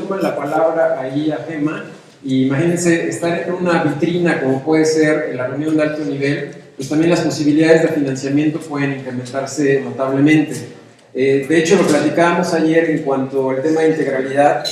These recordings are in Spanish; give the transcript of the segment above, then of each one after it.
toman la palabra ahí a Gema, y imagínense estar en una vitrina como puede ser la reunión de alto nivel, pues también las posibilidades de financiamiento pueden incrementarse notablemente. De hecho, lo platicábamos ayer en cuanto al tema de integralidad.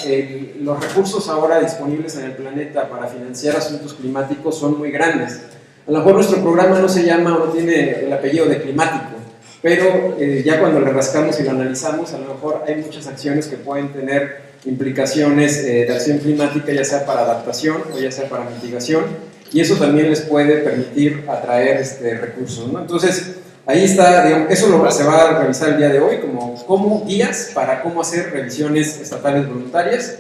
Los recursos ahora disponibles en el planeta para financiar asuntos climáticos son muy grandes. A lo mejor nuestro programa no se llama o no tiene el apellido de climático, pero ya cuando le rascamos y lo analizamos, a lo mejor hay muchas acciones que pueden tener implicaciones de acción climática, ya sea para adaptación o ya sea para mitigación, y eso también les puede permitir atraer recursos, ¿no? Entonces, ahí está, digamos, eso se va a revisar el día de hoy como guías para cómo hacer revisiones estatales voluntarias.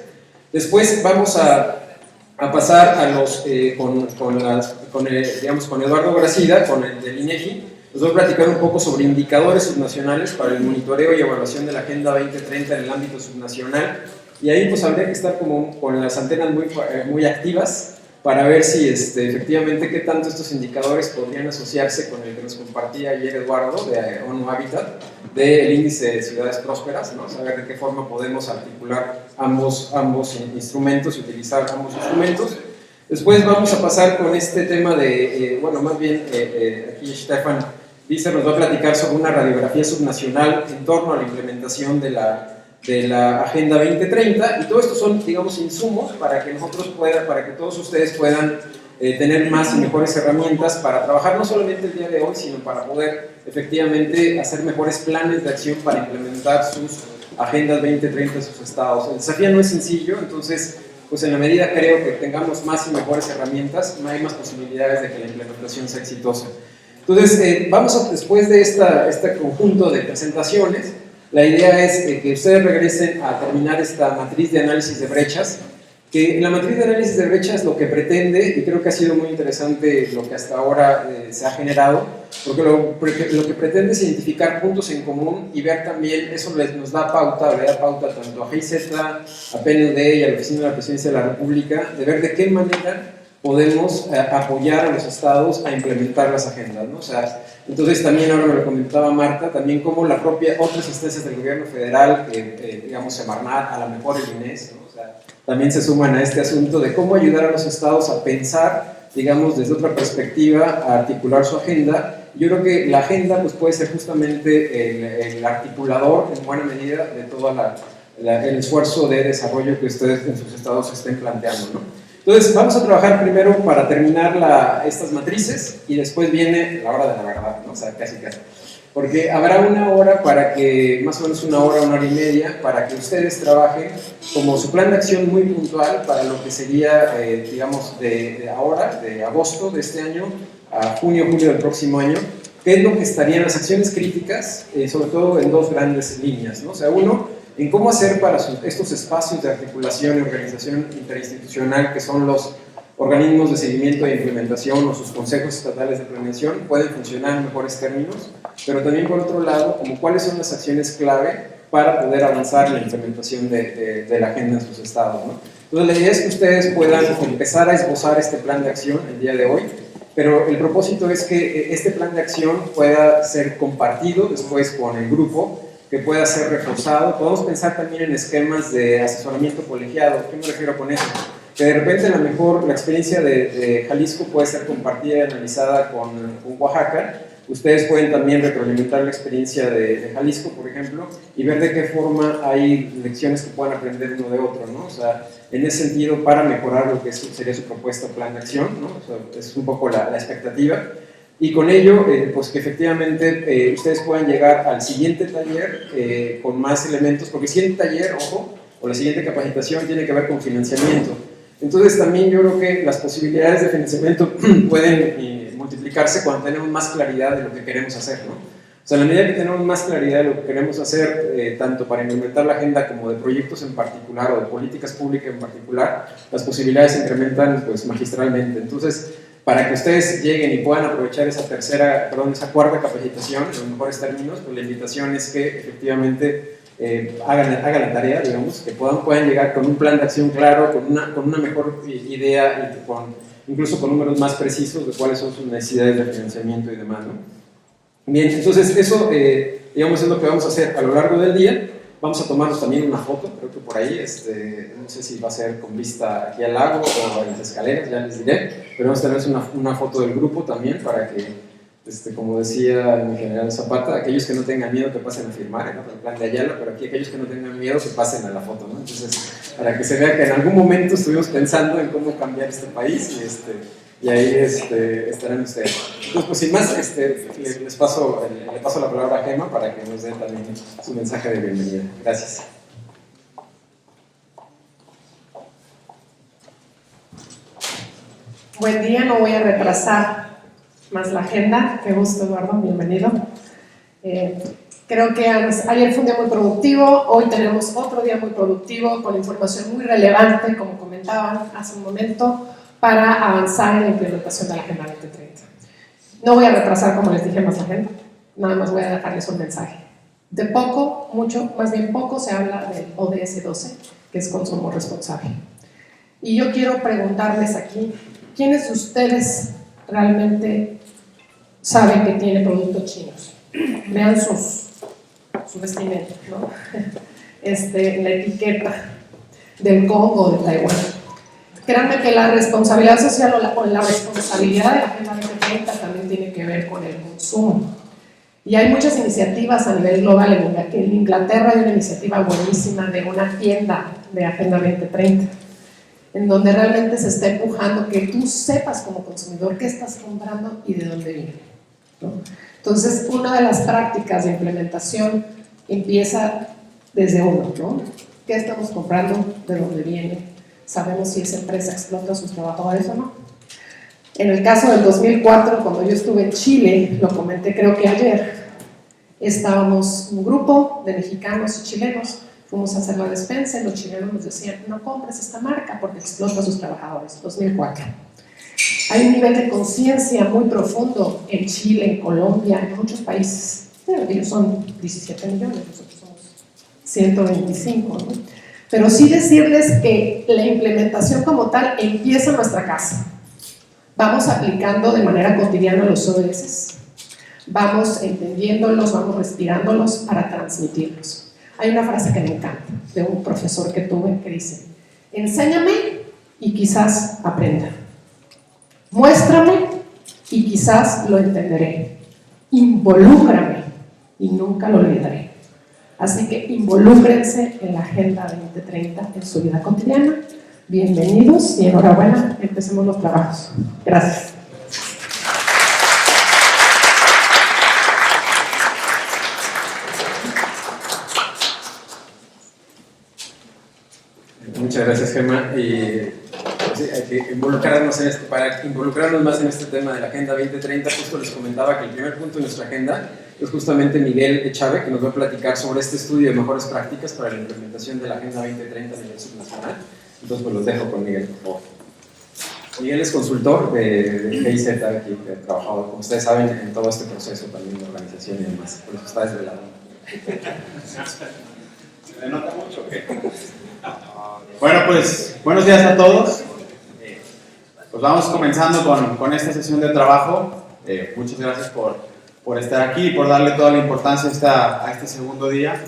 Después vamos a pasar a los, con Eduardo Gracida, con el del INEGI. Nos voy a platicar un poco sobre indicadores subnacionales para el monitoreo y evaluación de la Agenda 2030 en el ámbito subnacional. Y ahí pues habría que estar como con las antenas muy activas para ver si efectivamente qué tanto estos indicadores podrían asociarse con el que nos compartía ayer Eduardo de ONU Habitat, del índice de ciudades prósperas, ¿no? Saber de qué forma podemos articular ambos instrumentos y utilizar ambos instrumentos. Después vamos a pasar con este tema de, bueno, más bien aquí Stefan Visser nos va a platicar sobre una radiografía subnacional en torno a la implementación de la Agenda 2030, y todo esto son, digamos, insumos para que para que todos ustedes puedan tener más y mejores herramientas para trabajar no solamente el día de hoy, sino para poder efectivamente hacer mejores planes de acción para implementar sus agendas 2030 en sus estados. El desafío no es sencillo, entonces, pues en la medida creo que tengamos más y mejores herramientas, hay más posibilidades de que la implementación sea exitosa. Entonces, después de este conjunto de presentaciones, la idea es que ustedes regresen a terminar esta matriz de análisis de brechas, que en la matriz de análisis de brechas lo que pretende, y creo que ha sido muy interesante lo que hasta ahora se ha generado, porque lo que pretende es identificar puntos en común y ver también, eso nos da pauta, le da pauta tanto a GIZ, a PNUD y a la Oficina de la Presidencia de la República, de ver de qué manera podemos apoyar a los estados a implementar las agendas, ¿no? O sea, entonces también ahora me lo comentaba Marta, también como otras instancias del gobierno federal, digamos Semarnat, a lo mejor el INES, ¿no? O sea, también se suman a este asunto de cómo ayudar a los estados a pensar, digamos, desde otra perspectiva, a articular su agenda. Yo creo que la agenda pues, puede ser justamente el articulador en buena medida de todo el esfuerzo de desarrollo que ustedes en sus estados estén planteando, ¿no? Entonces, vamos a trabajar primero para terminar estas matrices y después viene la hora de la verdad, ¿no? O sea, casi. Porque habrá una hora más o menos una hora y media, para que ustedes trabajen como su plan de acción muy puntual para lo que sería, digamos, de agosto de este año a julio del próximo año, qué es lo que estarían las acciones críticas, sobre todo en dos grandes líneas, ¿no? O sea, uno, en cómo hacer para estos espacios de articulación y organización interinstitucional que son los organismos de seguimiento e implementación o sus consejos estatales de planeación pueden funcionar en mejores términos, pero también por otro lado, como cuáles son las acciones clave para poder avanzar en la implementación de la agenda en sus estados, ¿no? Entonces la idea es que ustedes puedan empezar a esbozar este plan de acción el día de hoy, pero el propósito es que este plan de acción pueda ser compartido después con el grupo, que pueda ser reforzado. Podemos pensar también en esquemas de asesoramiento colegiado. ¿Qué me refiero con eso? Que de repente a lo mejor la experiencia de Jalisco puede ser compartida y analizada con Oaxaca. Ustedes pueden también retroalimentar la experiencia de Jalisco, por ejemplo, y ver de qué forma hay lecciones que puedan aprender uno de otro, ¿no? O sea, en ese sentido, para mejorar lo que sería su propuesta plan de acción, ¿no? O sea, es un poco la expectativa. Y con ello, pues que efectivamente ustedes puedan llegar al siguiente taller con más elementos, porque el siguiente taller, ojo, o la siguiente capacitación tiene que ver con financiamiento. Entonces también yo creo que las posibilidades de financiamiento pueden multiplicarse cuando tenemos más claridad de lo que queremos hacer, ¿no? O sea, a la medida que tenemos más claridad de lo que queremos hacer, tanto para implementar la agenda como de proyectos en particular o de políticas públicas en particular, las posibilidades se incrementan pues magistralmente. Entonces, para que ustedes lleguen y puedan aprovechar esa cuarta capacitación, en los mejores términos, pues la invitación es que efectivamente hagan la tarea, digamos, que puedan llegar con un plan de acción claro, con una mejor idea y incluso con números más precisos de cuáles son sus necesidades de financiamiento y demás, ¿no? Bien, entonces eso, digamos, es lo que vamos a hacer a lo largo del día. Vamos a tomarnos también una foto, creo que por ahí, no sé si va a ser con vista aquí al lago o en las escaleras, ya les diré, pero vamos a tener una foto del grupo también para que, como decía mi general Zapata, aquellos que no tengan miedo que pasen a firmar, ¿no? El plan de Ayala, pero aquí aquellos que no tengan miedo que pasen a la foto, ¿no? Entonces, para que se vea que en algún momento estuvimos pensando en cómo cambiar este país y ahí estarán ustedes. Entonces, pues sin más, le paso la palabra a Gema para que nos dé también su mensaje de bienvenida. Gracias. Buen día, no voy a retrasar más la agenda. Qué gusto, Eduardo, bienvenido. Creo que ayer fue un día muy productivo, hoy tenemos otro día muy productivo con información muy relevante, como comentaban hace un momento, para avanzar en la implementación de la Agenda 2030. No voy a retrasar, como les dije, más la agenda, nada más voy a dejarles un mensaje. De poco, mucho, más bien poco se habla del ODS 12, que es consumo responsable. Y yo quiero preguntarles aquí, ¿quiénes de ustedes realmente saben que tiene productos chinos? Vean su vestimenta, ¿no? La etiqueta del Congo o de Taiwán. Créanme que la responsabilidad social o la responsabilidad de la Agenda 2030 también tiene que ver con el consumo. Y hay muchas iniciativas a nivel global. En Inglaterra hay una iniciativa buenísima de una tienda de Agenda 2030, en donde realmente se está empujando que tú sepas como consumidor qué estás comprando y de dónde viene, ¿no? Entonces, una de las prácticas de implementación empieza desde uno, ¿no? ¿Qué estamos comprando? ¿De dónde viene? ¿Sabemos si esa empresa explota a sus trabajadores o no? En el caso del 2004, cuando yo estuve en Chile, lo comenté creo que ayer, estábamos un grupo de mexicanos y chilenos, fuimos a hacer la despensa y los chilenos nos decían, no compres esta marca porque explota a sus trabajadores. 2004. Hay un nivel de conciencia muy profundo en Chile, en Colombia, en muchos países. Ellos son 17 millones, nosotros somos 125, ¿no? Pero sí decirles que la implementación como tal empieza en nuestra casa. Vamos aplicando de manera cotidiana los ODS, vamos entendiéndolos, vamos respirándolos para transmitirlos. Hay una frase que me encanta de un profesor que tuve que dice, enséñame y quizás aprenda. Muéstrame y quizás lo entenderé. Involúcrame y nunca lo olvidaré. Así que involúcrense en la Agenda 2030 en su vida cotidiana. Bienvenidos y enhorabuena, empecemos los trabajos. Gracias. Muchas gracias, Gemma. Sí, hay que involucrarnos para involucrarnos más en este tema de la Agenda 2030. Justo les comentaba que el primer punto de nuestra agenda es justamente Miguel Echave, que nos va a platicar sobre este estudio de mejores prácticas para la implementación de la Agenda 2030 a nivel subnacional. Entonces, pues los dejo con Miguel, por favor. Miguel es consultor de GIZ, aquí, que ha trabajado, como ustedes saben, en todo este proceso también de organización y demás. Por eso está desvelado. ¿Se le nota mucho o qué? Bueno, pues buenos días a todos. Pues vamos comenzando con esta sesión de trabajo. Muchas gracias por estar aquí y por darle toda la importancia a este segundo día.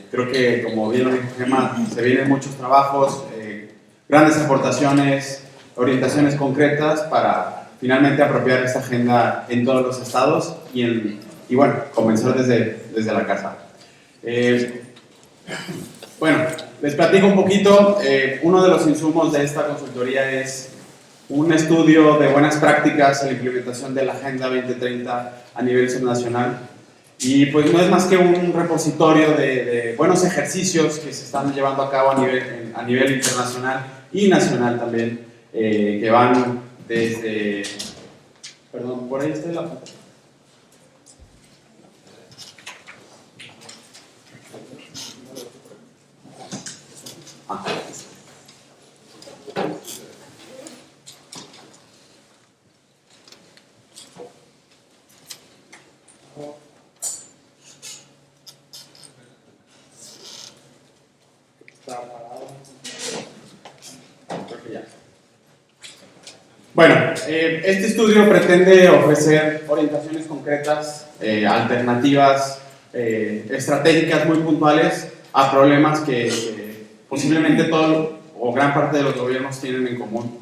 Creo que, como bien lo dijo Gemma, se vienen muchos trabajos, grandes aportaciones, orientaciones concretas para finalmente apropiar esta agenda en todos los estados y bueno, comenzar desde la casa. Bueno, les platico un poquito. Uno de los insumos de esta consultoría es un estudio de buenas prácticas en la implementación de la Agenda 2030 a nivel subnacional. Y pues no es más que un repositorio de buenos ejercicios que se están llevando a cabo a nivel internacional y nacional también, que van desde... Perdón, por ahí está la foto. Bueno, este estudio pretende ofrecer orientaciones concretas, alternativas, estratégicas muy puntuales a problemas que posiblemente todo o gran parte de los gobiernos tienen en común.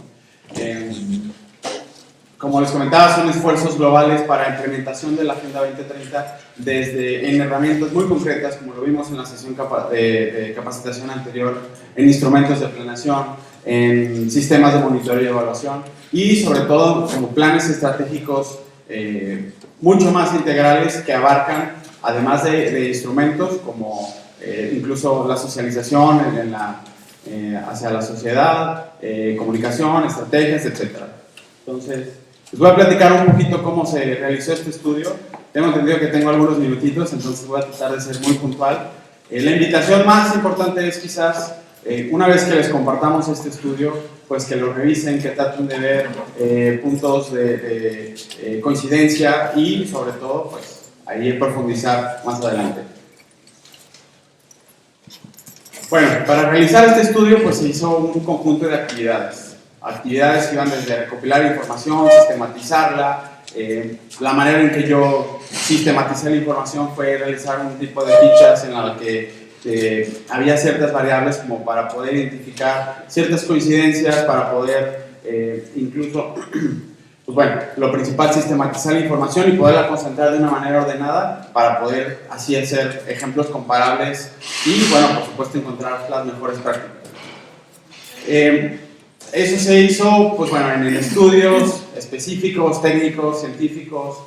Como les comentaba, son esfuerzos globales para implementación de la Agenda 2030 en herramientas muy concretas, como lo vimos en la sesión de capacitación anterior, en instrumentos de planeación, en sistemas de monitoreo y evaluación, y sobre todo como planes estratégicos mucho más integrales que abarcan, además de instrumentos como incluso la socialización hacia la sociedad, comunicación, estrategias, etc. Entonces, les voy a platicar un poquito cómo se realizó este estudio. Tengo entendido que tengo algunos minutitos, entonces voy a tratar de ser muy puntual. La invitación más importante es quizás, una vez que les compartamos este estudio, pues que lo revisen, que traten de ver puntos de coincidencia y sobre todo, pues ahí profundizar más adelante. Bueno, para realizar este estudio, pues se hizo un conjunto de actividades que iban desde recopilar información, sistematizarla. La manera en que yo sistematicé la información fue realizar un tipo de fichas en la que había ciertas variables como para poder identificar ciertas coincidencias, para poder incluso, pues bueno, lo principal, sistematizar la información y poderla concentrar de una manera ordenada para poder así hacer ejemplos comparables y, bueno, por supuesto, encontrar las mejores prácticas. Eso se hizo, pues bueno, en estudios específicos, técnicos, científicos,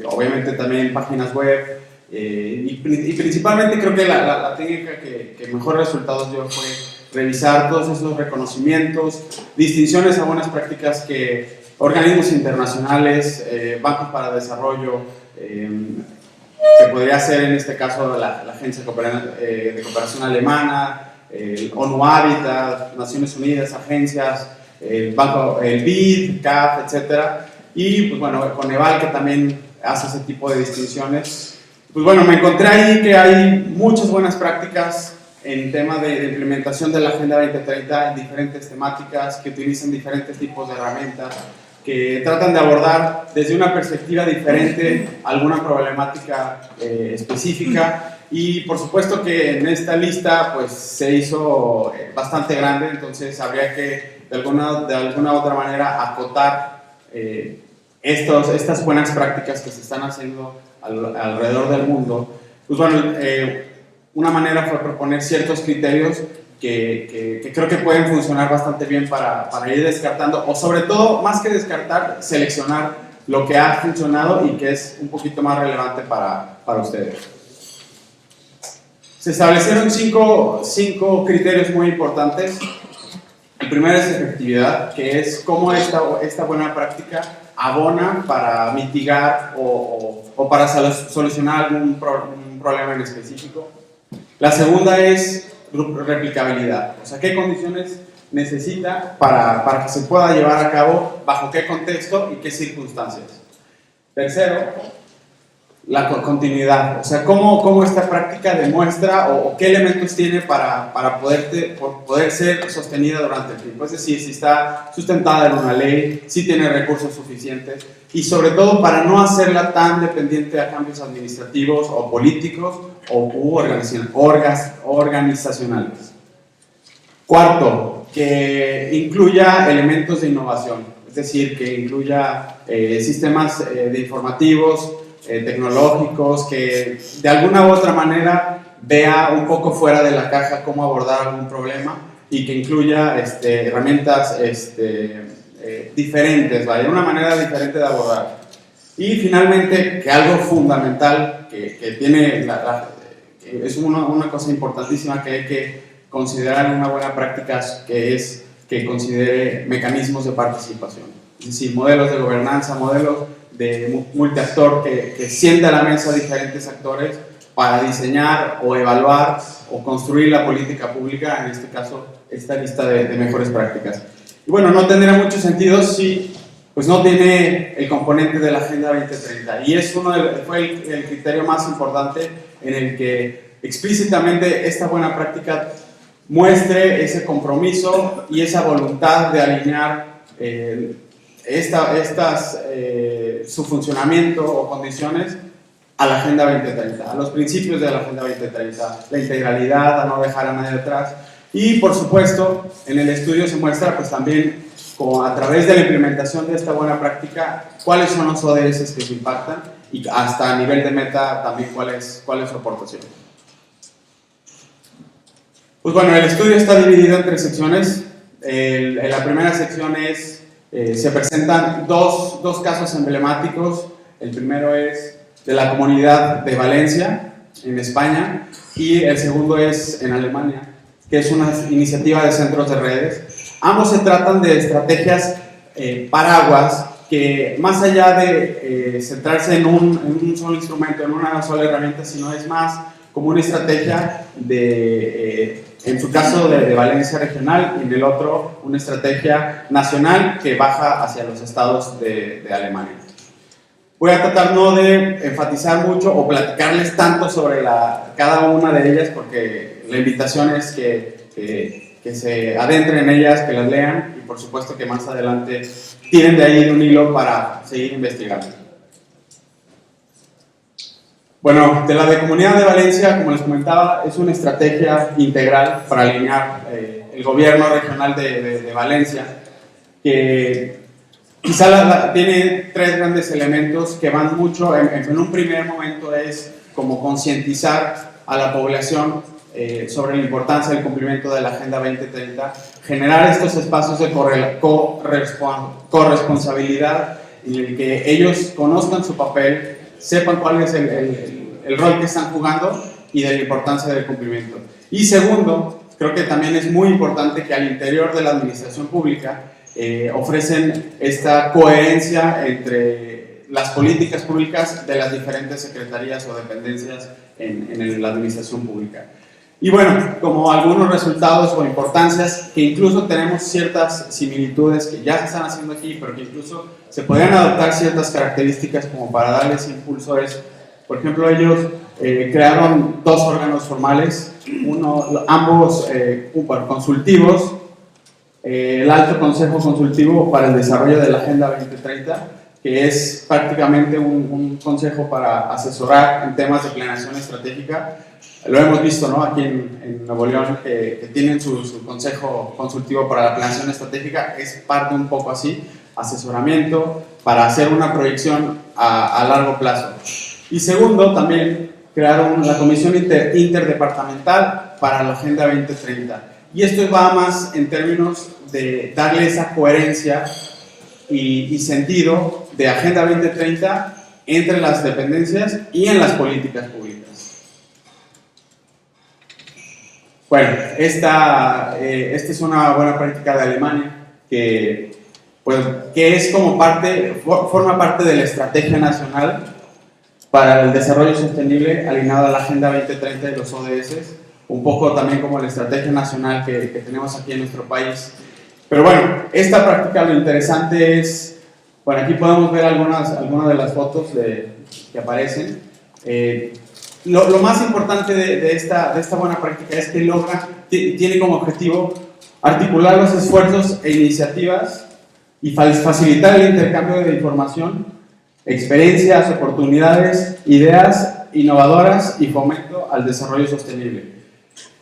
obviamente también páginas web, y principalmente creo que la técnica que mejor resultados dio fue revisar todos esos reconocimientos, distinciones a buenas prácticas que organismos internacionales, bancos para desarrollo, que podría ser en este caso la Agencia de Cooperación Alemana, el ONU Habitat, Naciones Unidas, agencias, el BID, CAF, etc. Y pues bueno, Coneval, que también hace ese tipo de distinciones. Pues bueno, me encontré ahí que hay muchas buenas prácticas en tema de implementación de la Agenda 2030 en diferentes temáticas, que utilizan diferentes tipos de herramientas, que tratan de abordar desde una perspectiva diferente alguna problemática específica. Y por supuesto que en esta lista pues se hizo bastante grande, entonces habría que de alguna otra manera acotar estas buenas prácticas que se están haciendo alrededor del mundo. Pues bueno, una manera fue proponer ciertos criterios que creo que pueden funcionar bastante bien para ir descartando, o sobre todo, más que descartar, seleccionar lo que ha funcionado y que es un poquito más relevante para ustedes. Se establecieron cinco criterios muy importantes. El primero es efectividad, que es cómo esta buena práctica abona para mitigar o para solucionar algún problema en específico. La segunda es replicabilidad, o sea, qué condiciones necesita para que se pueda llevar a cabo, bajo qué contexto y qué circunstancias. Tercero, la continuidad, o sea, cómo esta práctica demuestra o qué elementos tiene para poder ser sostenida durante el tiempo, es decir, si está sustentada en una ley, si tiene recursos suficientes y sobre todo para no hacerla tan dependiente a cambios administrativos o políticos o organizacionales. Cuarto, que incluya elementos de innovación, es decir, que incluya sistemas de informativos, tecnológicos, que de alguna u otra manera vea un poco fuera de la caja cómo abordar algún problema y que incluya herramientas diferentes, ¿vale? Una manera diferente de abordar. Y finalmente, que algo fundamental que tiene que es una cosa importantísima que hay que considerar en una buena práctica, que es que considere mecanismos de participación, es decir, modelos de gobernanza, modelos de multiactor que sienta a la mesa diferentes actores para diseñar o evaluar o construir la política pública, en este caso esta lista de mejores prácticas. Y bueno, no tendría mucho sentido si pues no tiene el componente de la Agenda 2030 y es fue el criterio más importante en el que explícitamente esta buena práctica muestre ese compromiso y esa voluntad de alinear su funcionamiento o condiciones a la Agenda 2030, a los principios de la Agenda 2030, la integralidad, a no dejar a nadie atrás. Y por supuesto, en el estudio se muestra pues también a través de la implementación de esta buena práctica cuáles son los ODS que se impactan y hasta a nivel de meta también cuál es su aportación. Pues bueno, el estudio está dividido en 3 secciones. En la primera sección se presentan dos casos emblemáticos. El primero es de la Comunidad de Valencia, en España, y el segundo es en Alemania, que es una iniciativa de centros de redes. Ambos se tratan de estrategias paraguas que, más allá de centrarse en un solo instrumento, en una sola herramienta, sino es más como una estrategia en su caso de Valencia regional, y en el otro una estrategia nacional que baja hacia los estados de Alemania. Voy a tratar no de enfatizar mucho o platicarles tanto sobre cada una de ellas, porque la invitación es que se adentren en ellas, que las lean, y por supuesto que más adelante tiren de ahí un hilo para seguir investigando. Bueno, de la de Comunidad de Valencia, como les comentaba, es una estrategia integral para alinear el gobierno regional de Valencia, que quizá tiene 3 grandes elementos que van mucho. En un primer momento es como concientizar a la población sobre la importancia del cumplimiento de la Agenda 2030, generar estos espacios de corresponsabilidad en el que ellos conozcan su papel, sepan cuál es el rol que están jugando y de la importancia del cumplimiento. Y segundo, creo que también es muy importante que al interior de la administración pública ofrecen esta coherencia entre las políticas públicas de las diferentes secretarías o dependencias en la administración pública. Y bueno, como algunos resultados o importancias, que incluso tenemos ciertas similitudes que ya se están haciendo aquí, pero que incluso se podrían adoptar ciertas características como para darles impulso, por ejemplo, ellos crearon 2 órganos formales, ambos consultivos, el Alto Consejo Consultivo para el Desarrollo de la Agenda 2030, que es prácticamente un consejo para asesorar en temas de planeación estratégica. Lo hemos visto, ¿no?, aquí en Nuevo León, que tienen su consejo consultivo para la planeación estratégica. Es parte un poco así, asesoramiento para hacer una proyección a largo plazo. Y segundo, también crearon la Comisión Interdepartamental para la Agenda 2030. Y esto va más en términos de darle esa coherencia y sentido de Agenda 2030 entre las dependencias y en las políticas públicas. Bueno, esta es una buena práctica de Alemania que es como forma parte de la estrategia nacional para el desarrollo sostenible alineada a la Agenda 2030 y los ODS, un poco también como la estrategia nacional que tenemos aquí en nuestro país. Pero bueno, esta práctica, lo interesante es, bueno, aquí podemos ver algunas de las fotos que aparecen. Lo más importante de esta buena práctica es que tiene como objetivo articular los esfuerzos e iniciativas y facilitar el intercambio de información, experiencias, oportunidades, ideas innovadoras y fomento al desarrollo sostenible.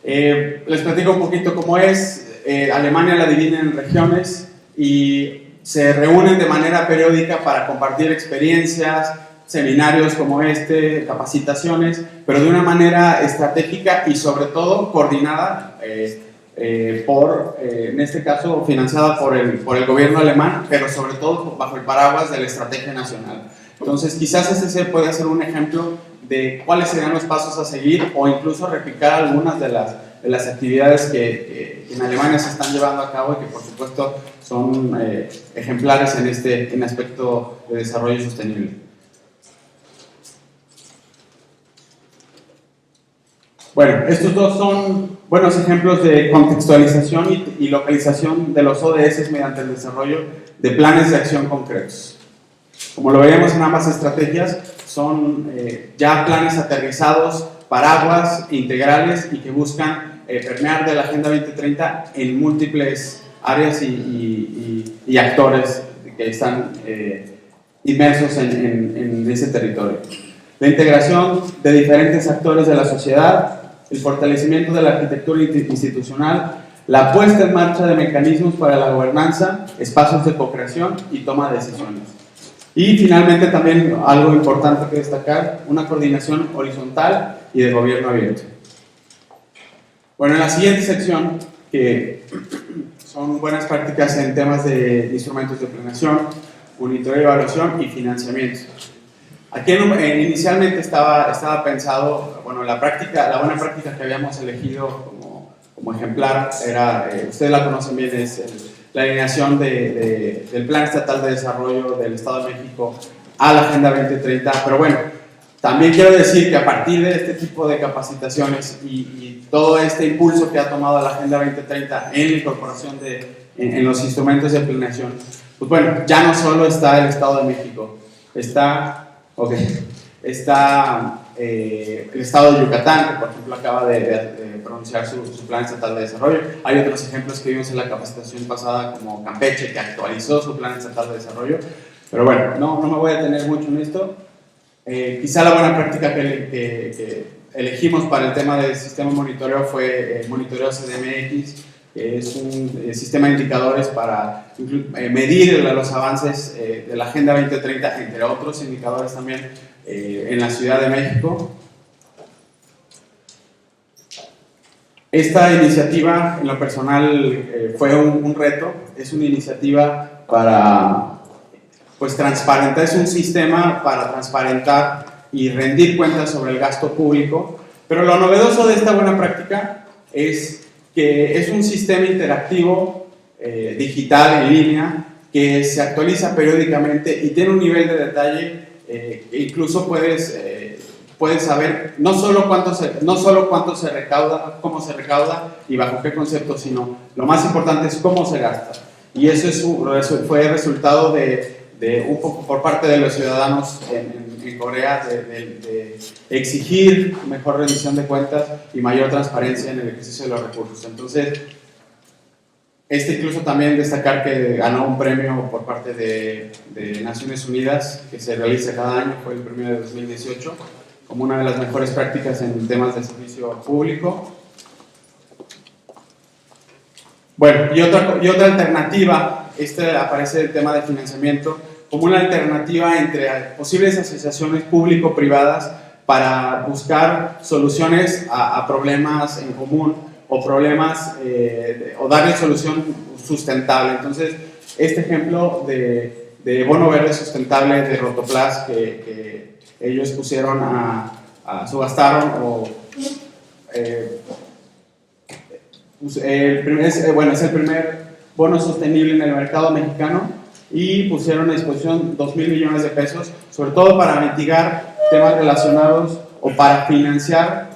Les platico un poquito cómo es. Alemania la divide en regiones y se reúnen de manera periódica para compartir experiencias, seminarios como capacitaciones, pero de una manera estratégica y sobre todo coordinada en este caso financiada por el gobierno alemán, pero sobre todo bajo el paraguas de la estrategia nacional. Entonces quizás ese puede ser un ejemplo de cuáles serían los pasos a seguir, o incluso replicar algunas de las actividades que en Alemania se están llevando a cabo y que por supuesto son ejemplares en aspecto de desarrollo sostenible. Bueno, estos dos son buenos ejemplos de contextualización y localización de los ODS mediante el desarrollo de planes de acción concretos. Como lo veíamos en ambas estrategias, son ya planes aterrizados, paraguas, integrales y que buscan permear de la Agenda 2030 en múltiples áreas y actores que están inmersos en ese territorio. la integración de diferentes actores de la sociedad, el fortalecimiento de la arquitectura institucional, la puesta en marcha de mecanismos para la gobernanza, espacios de co-creación y toma de decisiones. Y finalmente también algo importante que destacar, una coordinación horizontal y de gobierno abierto. Bueno, en la siguiente sección, que son buenas prácticas en temas de instrumentos de planeación, monitoreo, evaluación y financiamiento. Aquí inicialmente estaba pensado, bueno, la buena práctica que habíamos elegido como ejemplar era, ustedes la conocen bien, es la alineación del Plan Estatal de Desarrollo del Estado de México a la Agenda 2030, pero bueno, también quiero decir que a partir de este tipo de capacitaciones y todo este impulso que ha tomado la Agenda 2030 en la incorporación en los instrumentos de planeación, pues bueno, ya no solo está el Estado de México, está el Estado de Yucatán, que por ejemplo acaba de pronunciar su Plan Estatal de Desarrollo. Hay otros ejemplos que vimos en la capacitación pasada, como Campeche, que actualizó su Plan Estatal de Desarrollo. Pero bueno, no me voy a detener mucho en esto. Quizá la buena práctica que elegimos para el tema del sistema de monitoreo fue Monitoreo CDMX, que es un sistema de indicadores para medir los avances de la Agenda 2030, entre otros indicadores también en la Ciudad de México. Esta iniciativa, en lo personal, fue un reto. Es una iniciativa para transparentar, es un sistema para transparentar y rendir cuentas sobre el gasto público, pero lo novedoso de esta buena práctica es que es un sistema interactivo, digital, en línea, que se actualiza periódicamente y tiene un nivel de detalle incluso puedes saber no solo cuánto se recauda, cómo se recauda y bajo qué concepto, sino lo más importante es cómo se gasta. Y eso fue resultado de un poco por parte de los ciudadanos en Corea de exigir mejor rendición de cuentas y mayor transparencia en el ejercicio de los recursos. Entonces, incluso también destacar que ganó un premio por parte de Naciones Unidas que se realiza cada año, fue el premio de 2018, como una de las mejores prácticas en temas de servicio público. Bueno, y otra alternativa, aparece el tema de financiamiento, como una alternativa entre posibles asociaciones público-privadas para buscar soluciones a problemas en común o problemas o darle solución sustentable. Entonces, este ejemplo de bono verde sustentable de Rotoplas que ellos pusieron subastaron es el primer bono sostenible en el mercado mexicano y pusieron a disposición 2,000 millones de pesos, sobre todo para mitigar temas relacionados o para financiar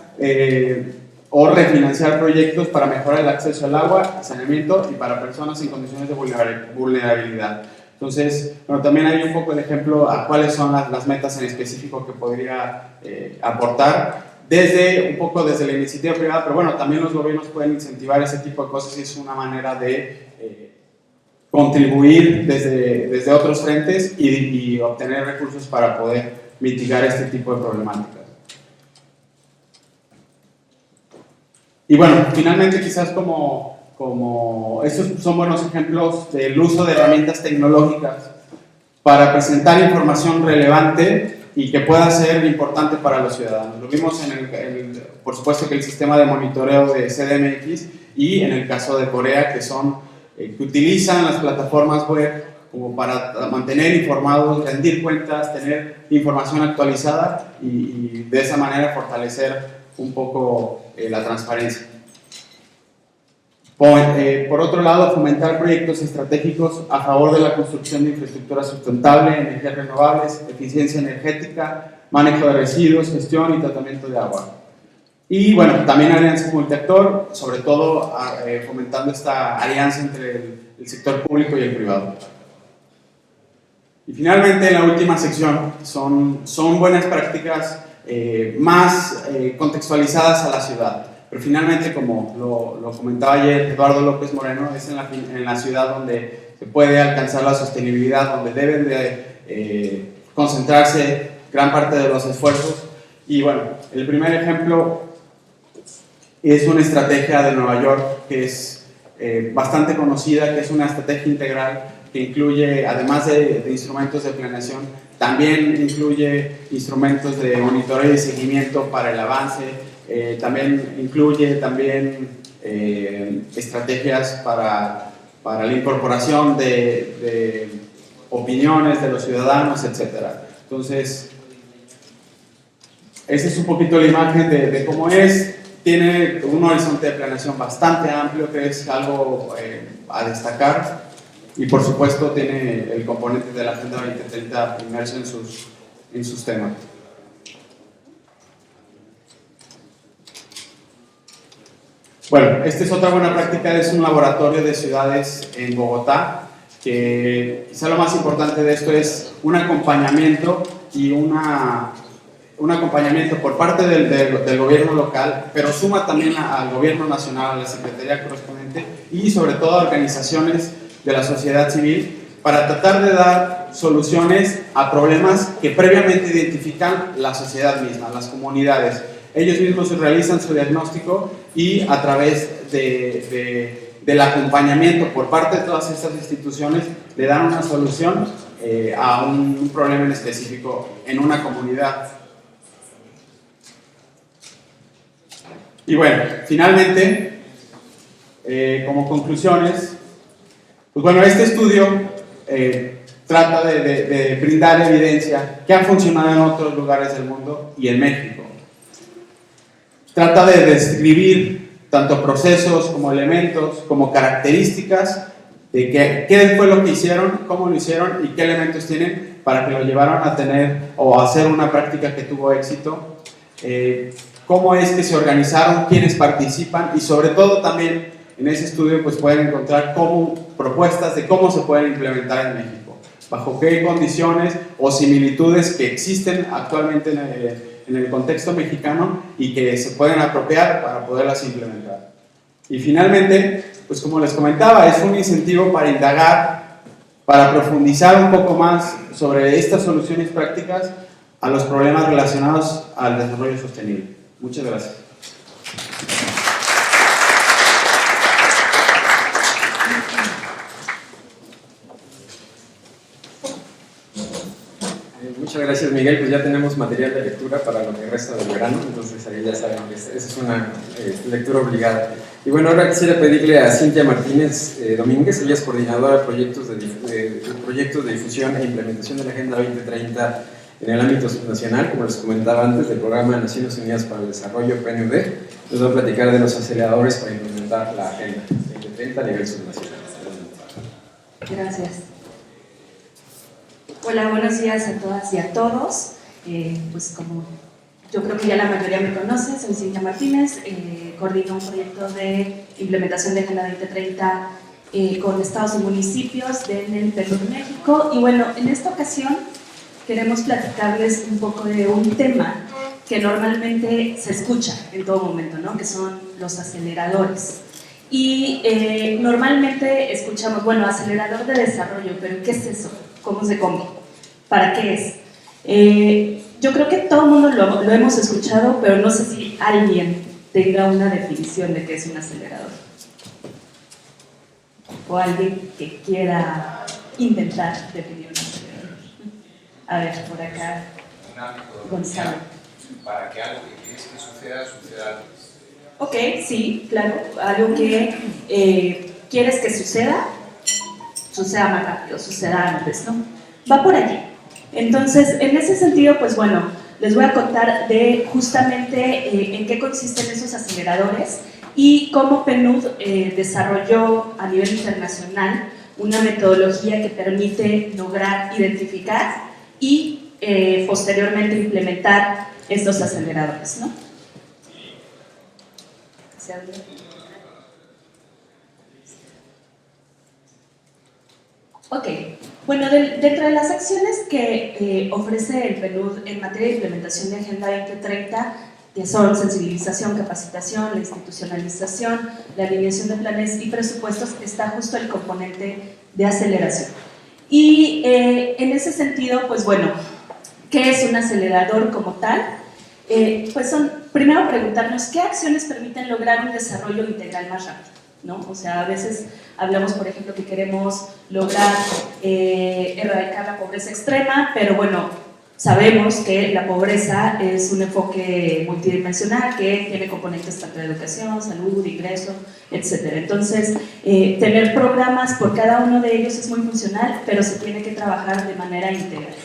o refinanciar proyectos para mejorar el acceso al agua, al saneamiento y para personas en condiciones de vulnerabilidad. Entonces, bueno, también hay un poco de ejemplo a cuáles son las metas en específico que podría aportar desde la iniciativa privada, pero bueno, también los gobiernos pueden incentivar ese tipo de cosas y es una manera de contribuir desde otros frentes y obtener recursos para poder mitigar este tipo de problemáticas. Y bueno, finalmente quizás como estos son buenos ejemplos del uso de herramientas tecnológicas para presentar información relevante y que pueda ser importante para los ciudadanos. Lo vimos por supuesto que el sistema de monitoreo de CDMX y en el caso de Corea que utilizan las plataformas web como para mantener informados, rendir cuentas, tener información actualizada y de esa manera fortalecer un poco la transparencia. Por otro lado, fomentar proyectos estratégicos a favor de la construcción de infraestructura sustentable, energías renovables, eficiencia energética, manejo de residuos, gestión y tratamiento de agua. Y bueno, también alianzas multiactor, sobre todo fomentando esta alianza entre el sector público y el privado. Y finalmente, en la última sección, son buenas prácticas más contextualizadas a la ciudad. Pero finalmente, como lo comentaba ayer Eduardo López Moreno, es en la ciudad donde se puede alcanzar la sostenibilidad, donde deben de concentrarse gran parte de los esfuerzos. Y bueno, el primer ejemplo es una estrategia de Nueva York que es bastante conocida, que es una estrategia integral que incluye, además de instrumentos de planeación, también incluye instrumentos de monitoreo y seguimiento para el avance, también incluye estrategias para la incorporación de opiniones de los ciudadanos, etc. Entonces, esa es un poquito la imagen de cómo es. Tiene un horizonte de planeación bastante amplio, que es algo a destacar, y por supuesto tiene el componente de la Agenda 2030 inmerso en sus temas. Bueno, esta es otra buena práctica, es un laboratorio de ciudades en Bogotá, que quizá lo más importante de esto es un acompañamiento y un acompañamiento por parte del gobierno local, pero suma también al gobierno nacional, a la secretaría correspondiente y sobre todo a organizaciones de la sociedad civil para tratar de dar soluciones a problemas que previamente identifican la sociedad misma, las comunidades. Ellos mismos realizan su diagnóstico y a través del acompañamiento por parte de todas estas instituciones le dan una solución a un problema en específico en una comunidad. Y bueno, finalmente, como conclusiones, pues bueno, este estudio trata de brindar evidencia que ha funcionado en otros lugares del mundo y en México. Trata de describir tanto procesos como elementos, como características de qué fue lo que hicieron, cómo lo hicieron y qué elementos tienen para que lo llevaran a tener o a hacer una práctica que tuvo éxito. Cómo es que se organizaron, quiénes participan y sobre todo también en ese estudio pues pueden encontrar propuestas de cómo se pueden implementar en México, bajo qué condiciones o similitudes que existen actualmente en el contexto mexicano y que se pueden apropiar para poderlas implementar. Y finalmente, pues como les comentaba, es un incentivo para indagar, para profundizar un poco más sobre estas soluciones prácticas a los problemas relacionados al desarrollo sostenible. Muchas gracias. Muchas gracias, Miguel. Pues ya tenemos material de lectura para lo que resta del verano, entonces ahí ya saben que esa es una lectura obligada. Y bueno, ahora quisiera pedirle a Cintia Martínez Domínguez, ella es coordinadora de proyectos de difusión e implementación de la Agenda 2030 en el ámbito subnacional, como les comentaba antes, del Programa de Naciones Unidas para el Desarrollo, PNUD. Nos va a platicar de los aceleradores para implementar la Agenda 2030 a nivel subnacional. Gracias. Hola, buenos días a todas y a todos. Pues como yo creo que ya la mayoría me conoce, soy Cintia Martínez, coordino un proyecto de implementación de Agenda 2030 con estados y municipios en el Perú de México. Y bueno, en esta ocasión queremos platicarles un poco de un tema que normalmente se escucha en todo momento, ¿no? Que son los aceleradores. Y normalmente escuchamos, bueno, acelerador de desarrollo, pero ¿qué es eso? ¿Cómo se come? ¿Para qué es? Yo creo que todo el mundo lo hemos escuchado, pero no sé si alguien tenga una definición de qué es un acelerador. O alguien que quiera intentar definir un acelerador. A ver, por acá, Gonzalo. Para que algo que quieres que suceda, suceda antes. Ok, sí, claro. Algo que quieres que suceda más rápido, suceda antes, ¿no? Va por allí. Entonces, en ese sentido, pues bueno, les voy a contar de justamente en qué consisten esos aceleradores y cómo PNUD desarrolló a nivel internacional una metodología que permite lograr identificar y posteriormente implementar estos aceleradores, ¿no? Ok, bueno, dentro de las acciones que ofrece el PNUD en materia de implementación de Agenda 2030, que son sensibilización, capacitación, la institucionalización, la alineación de planes y presupuestos, está justo el componente de aceleración. Y en ese sentido, pues bueno, ¿qué es un acelerador como tal? Pues son, primero preguntarnos qué acciones permiten lograr un desarrollo integral más rápido, ¿no? O sea, a veces hablamos, por ejemplo, que queremos lograr erradicar la pobreza extrema, pero bueno, sabemos que la pobreza es un enfoque multidimensional que tiene componentes tanto de educación, salud, ingreso, etc. Entonces, tener programas por cada uno de ellos es muy funcional, pero se tiene que trabajar de manera integral.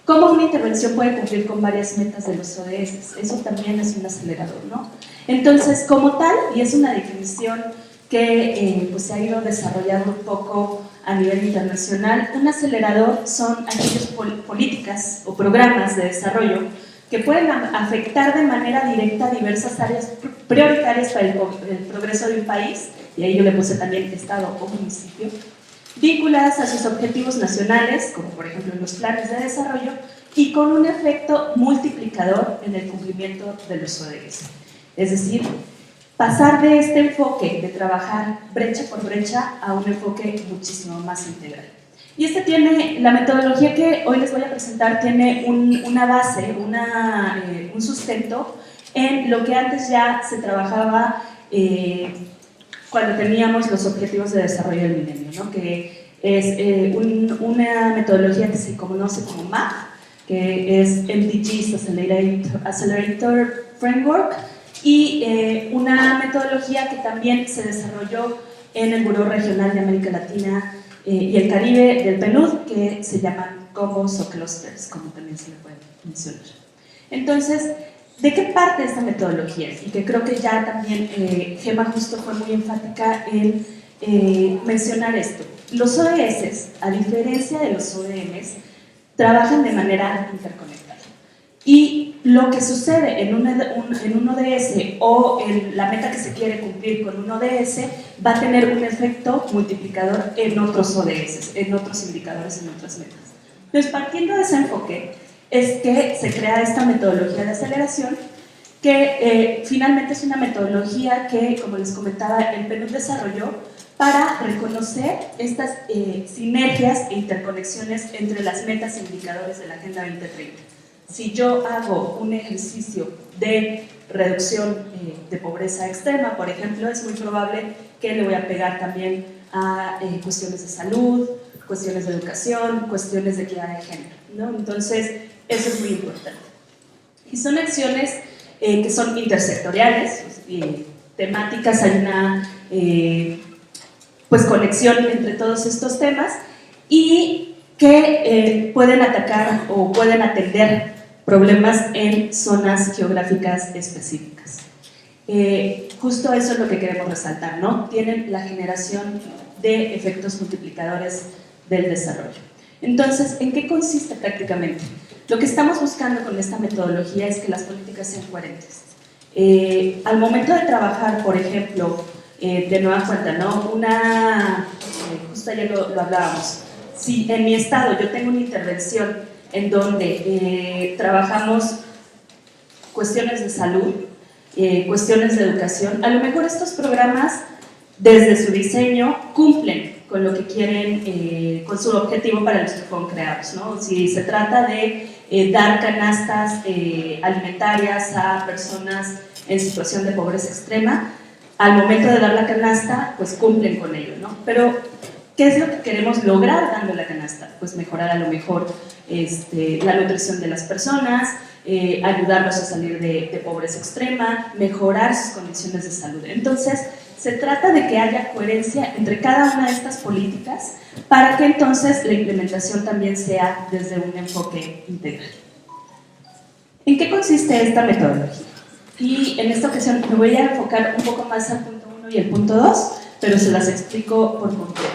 ¿Cómo una intervención puede cumplir con varias metas de los ODS? Eso también es un acelerador, ¿no? Entonces, como tal, y es una definición que pues, se ha ido desarrollando un poco a nivel internacional, un acelerador son aquellas políticas o programas de desarrollo que pueden afectar de manera directa diversas áreas prioritarias para el progreso de un país, y ahí yo le puse también estado o municipio, vinculadas a sus objetivos nacionales, como por ejemplo en los planes de desarrollo, y con un efecto multiplicador en el cumplimiento de los ODS. Es decir, pasar de este enfoque de trabajar brecha por brecha a un enfoque muchísimo más integral. Y la metodología que hoy les voy a presentar tiene una base, un sustento en lo que antes ya se trabajaba cuando teníamos los objetivos de desarrollo del milenio, ¿no? Que es una metodología que se conoce como MAP, que es MDG's Accelerator Framework, y una metodología que también se desarrolló en el Buró Regional de América Latina y el Caribe del PNUD, que se llaman combos o clusters, como también se le puede mencionar. Entonces, ¿de qué parte esta metodología? Y que creo que ya también Gema justo fue muy enfática en mencionar esto. Los ODS, a diferencia de los ODMs, trabajan de manera interconectada. Y lo que sucede en un ODS o en la meta que se quiere cumplir con un ODS va a tener un efecto multiplicador en otros ODS, en otros indicadores, en otras metas. Entonces, partiendo de ese enfoque, es que se crea esta metodología de aceleración que finalmente es una metodología que, como les comentaba, el PNUD desarrolló para reconocer estas sinergias e interconexiones entre las metas e indicadores de la Agenda 2030. Si yo hago un ejercicio de reducción de pobreza extrema, por ejemplo, es muy probable que le voy a pegar también a cuestiones de salud, cuestiones de educación, cuestiones de equidad de género, ¿no? Entonces, eso es muy importante. Y son acciones que son intersectoriales, temáticas, hay una pues, conexión entre todos estos temas y que pueden atacar o pueden atender problemas en zonas geográficas específicas. Justo eso es lo que queremos resaltar, ¿no? Tienen la generación de efectos multiplicadores del desarrollo. Entonces, ¿en qué consiste prácticamente? Lo que estamos buscando con esta metodología es que las políticas sean coherentes. Al momento de trabajar, por ejemplo, de nueva cuenta, ¿no? Justo ayer lo hablábamos, si en mi estado yo tengo una intervención en donde trabajamos cuestiones de salud, cuestiones de educación, a lo mejor estos programas desde su diseño cumplen con lo que quieren, con su objetivo para los que fueron creados, ¿no? Si se trata de dar canastas alimentarias a personas en situación de pobreza extrema, al momento de dar la canasta, pues cumplen con ello, ¿no? Pero, ¿qué es lo que queremos lograr dando la canasta? Pues mejorar a lo mejor la nutrición de las personas, ayudarlos a salir de pobreza extrema, mejorar sus condiciones de salud. Entonces, se trata de que haya coherencia entre cada una de estas políticas para que entonces la implementación también sea desde un enfoque integral. ¿En qué consiste esta metodología? Y en esta ocasión me voy a enfocar un poco más al punto 1 y el punto 2, pero se las explico por completo.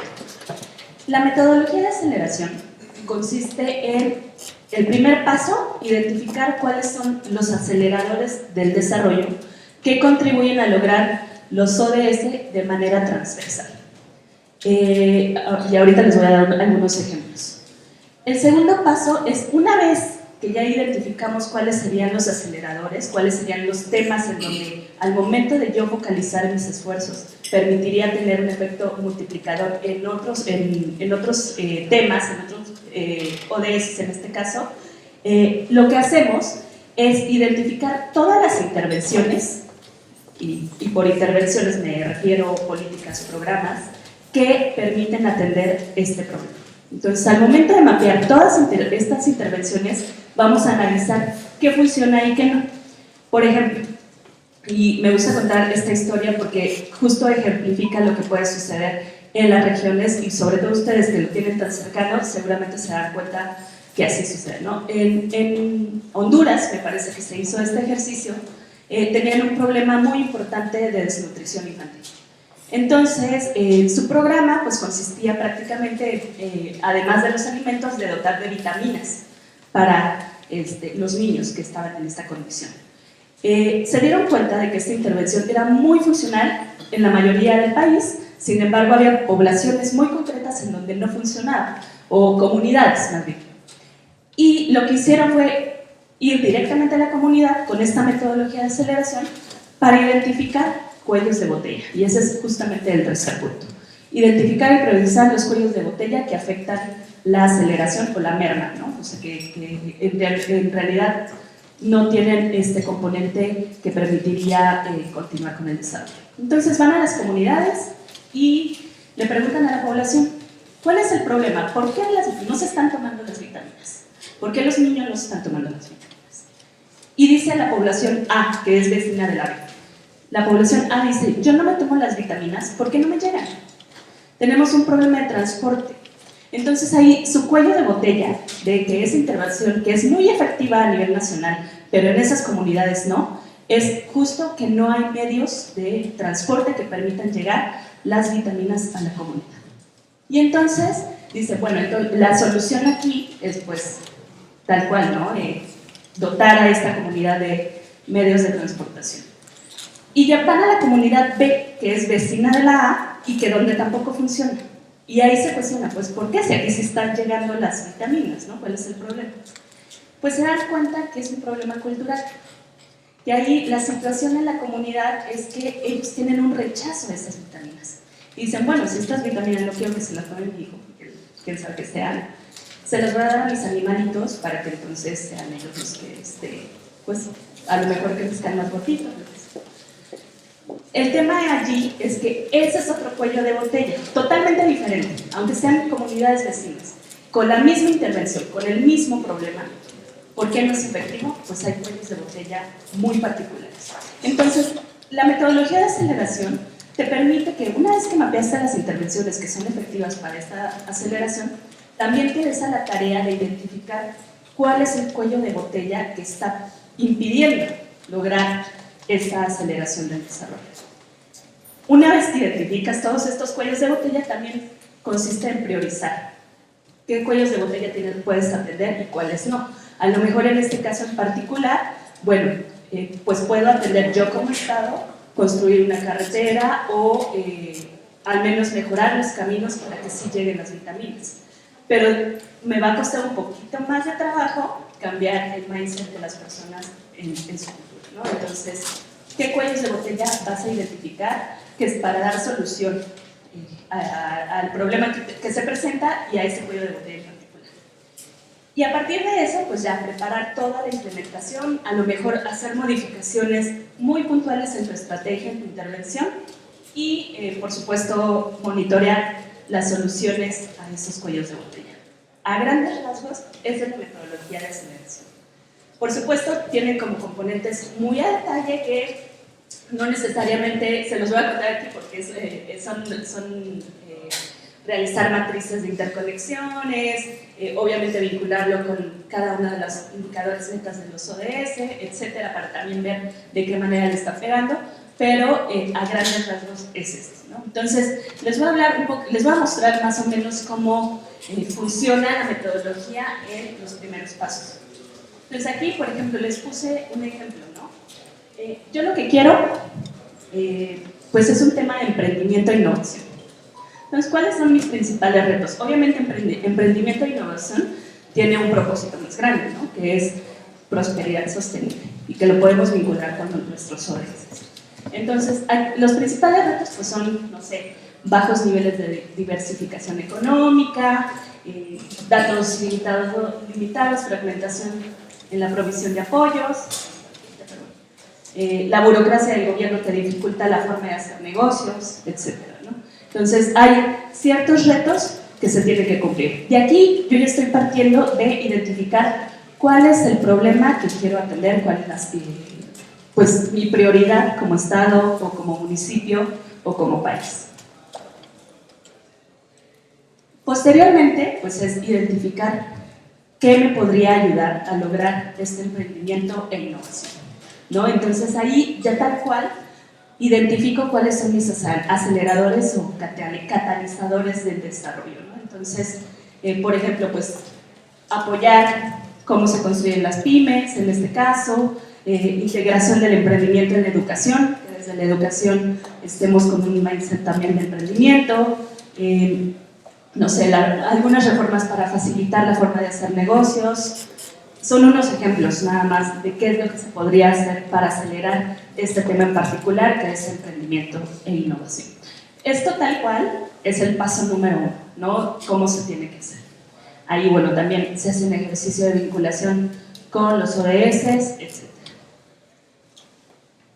La metodología de aceleración consiste en el primer paso, identificar cuáles son los aceleradores del desarrollo que contribuyen a lograr los ODS de manera transversal. Y ahorita les voy a dar algunos ejemplos. El segundo paso es, una vez que ya identificamos cuáles serían los aceleradores, cuáles serían los temas en donde al momento de yo focalizar mis esfuerzos permitiría tener un efecto multiplicador en otros temas, en otros ODS en este caso, lo que hacemos es identificar todas las intervenciones, y por intervenciones me refiero a políticas, programas, que permiten atender este problema. Entonces, al momento de mapear todas estas intervenciones, vamos a analizar qué funciona y qué no. Por ejemplo, y me gusta contar esta historia porque justo ejemplifica lo que puede suceder en las regiones y sobre todo ustedes que lo tienen tan cercano, seguramente se dan cuenta que así sucede, ¿no? En Honduras, me parece que se hizo este ejercicio, tenían un problema muy importante de desnutrición infantil. Entonces, su programa pues, consistía prácticamente, además de los alimentos, de dotar de vitaminas para los niños que estaban en esta condición. Se dieron cuenta de que esta intervención era muy funcional en la mayoría del país, sin embargo había poblaciones muy concretas en donde no funcionaba, o comunidades más bien. Y lo que hicieron fue ir directamente a la comunidad con esta metodología de aceleración para identificar cuellos de botella, y ese es justamente el tercer punto. Identificar y priorizar los cuellos de botella que afectan la aceleración o la merma, ¿no? O sea, que en realidad no tienen este componente que permitiría continuar con el desarrollo. Entonces van a las comunidades y le preguntan a la población, ¿cuál es el problema? ¿Por qué no se están tomando las vitaminas? ¿Por qué los niños no se están tomando las vitaminas? Y dice la población A, que es vecina del área. La población A dice, yo no me tomo las vitaminas, ¿por qué no me llegan? Tenemos un problema de transporte. Entonces ahí su cuello de botella de que esa intervención, que es muy efectiva a nivel nacional, pero en esas comunidades no, es justo que no hay medios de transporte que permitan llegar las vitaminas a la comunidad. Y entonces dice, bueno, entonces, la solución aquí es pues tal cual, ¿no? Dotar a esta comunidad de medios de transportación. Y ya van a la comunidad B, que es vecina de la A, y que donde tampoco funciona. Y ahí se cuestiona, pues, ¿por qué? Si aquí se están llegando las vitaminas, ¿no? ¿Cuál es el problema? Pues se dan cuenta que es un problema cultural. Y ahí la situación en la comunidad es que ellos tienen un rechazo a estas vitaminas. Y dicen, bueno, si estas vitaminas no quiero que se las tomen mi hijo, porque quién sabe que sean, se las voy a dar a mis animalitos para que entonces sean ellos los que, pues, a lo mejor que crezcan más gorditos. El tema allí es que ese es otro cuello de botella, totalmente diferente, aunque sean comunidades vecinas, con la misma intervención, con el mismo problema. ¿Por qué no es efectivo? Pues hay cuellos de botella muy particulares. Entonces, la metodología de aceleración te permite que una vez que mapeaste las intervenciones que son efectivas para esta aceleración, también te des a la tarea de identificar cuál es el cuello de botella que está impidiendo lograr esta aceleración del desarrollo. Una vez que identificas todos estos cuellos de botella, también consiste en priorizar qué cuellos de botella puedes atender y cuáles no. A lo mejor en este caso en particular, bueno, pues puedo atender yo como Estado, construir una carretera o al menos mejorar los caminos para que sí lleguen las vitaminas. Pero me va a costar un poquito más de trabajo cambiar el mindset de las personas en su cultura, ¿no? Entonces, ¿qué cuellos de botella vas a identificar que es para dar solución al problema que se presenta y a ese cuello de botella en particular? Y a partir de eso, pues ya preparar toda la implementación, a lo mejor hacer modificaciones muy puntuales en tu estrategia, en tu intervención y, por supuesto, monitorear las soluciones a esos cuellos de botella. A grandes rasgos, esa es la metodología de aceleración. Por supuesto, tiene como componentes muy a detalle que no necesariamente, se los voy a contar aquí porque son realizar matrices de interconexiones, obviamente vincularlo con cada una de las indicadores metas de los ODS, etcétera, para también ver de qué manera le está pegando, pero a grandes rasgos es esto, ¿no? Entonces, les voy a hablar un poco, les voy a mostrar más o menos cómo funciona la metodología en los primeros pasos. Entonces aquí, por ejemplo, les puse un ejemplo, ¿no? Yo lo que quiero, pues es un tema de emprendimiento e innovación. Entonces, ¿cuáles son mis principales retos? Obviamente, emprendimiento e innovación tiene un propósito más grande, ¿no? Que es prosperidad sostenible y que lo podemos vincular con nuestros ODS. Entonces, los principales retos pues son, no sé, bajos niveles de diversificación económica, datos limitados, fragmentación en la provisión de apoyos, la burocracia del gobierno que dificulta la forma de hacer negocios, etc., ¿no? Entonces, hay ciertos retos que se tienen que cumplir. De aquí, yo ya estoy partiendo de identificar cuál es el problema que quiero atender, cuál es pues, mi prioridad como Estado, o como municipio, o como país. Posteriormente, pues es identificar qué me podría ayudar a lograr este emprendimiento e innovación, ¿no? Entonces ahí ya tal cual identifico cuáles son mis aceleradores o catalizadores del desarrollo, ¿no? Entonces, por ejemplo, pues apoyar cómo se construyen las pymes, en este caso, integración del emprendimiento en la educación, que desde la educación estemos con un mindset también de emprendimiento, no sé, algunas reformas para facilitar la forma de hacer negocios. Son unos ejemplos nada más de qué es lo que se podría hacer para acelerar este tema en particular, que es emprendimiento e innovación. Esto tal cual es el paso número 1, ¿no? ¿Cómo se tiene que hacer? Ahí, bueno, también se hace un ejercicio de vinculación con los ODS, etc.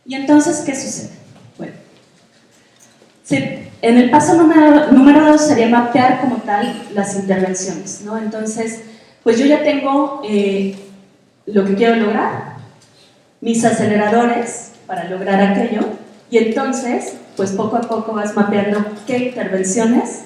¿Y entonces qué sucede? Bueno, en el paso número 2 sería mapear como tal las intervenciones, ¿no? Entonces, pues yo ya tengo lo que quiero lograr, mis aceleradores para lograr aquello, y entonces, pues poco a poco vas mapeando qué intervenciones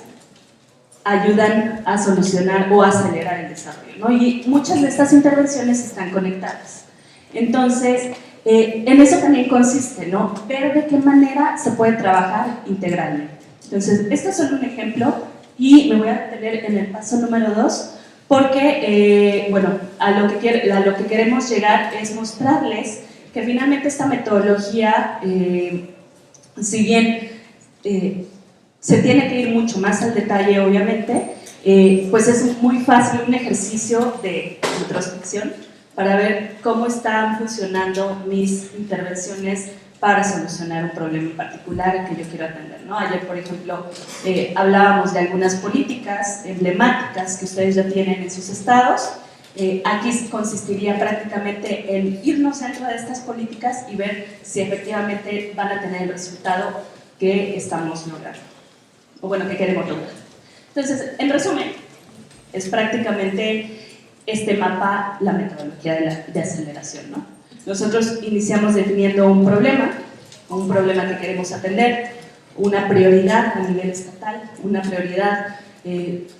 ayudan a solucionar o acelerar el desarrollo, ¿no? Y muchas de estas intervenciones están conectadas. Entonces, en eso también consiste, ¿no? Ver de qué manera se puede trabajar integralmente. Entonces, esto es solo un ejemplo y me voy a detener en el paso número 2 porque, bueno, a lo que queremos llegar es mostrarles que finalmente esta metodología, si bien se tiene que ir mucho más al detalle, obviamente, pues es muy fácil un ejercicio de introspección para ver cómo están funcionando mis intervenciones para solucionar un problema en particular que yo quiero atender, ¿no? Ayer, por ejemplo, hablábamos de algunas políticas emblemáticas que ustedes ya tienen en sus estados. Aquí consistiría prácticamente en irnos dentro de estas políticas y ver si efectivamente van a tener el resultado que estamos logrando, o bueno, que queremos lograr. Entonces, en resumen, es prácticamente este mapa la metodología de aceleración, ¿no? Nosotros iniciamos definiendo un problema que queremos atender, una prioridad a nivel estatal, una prioridad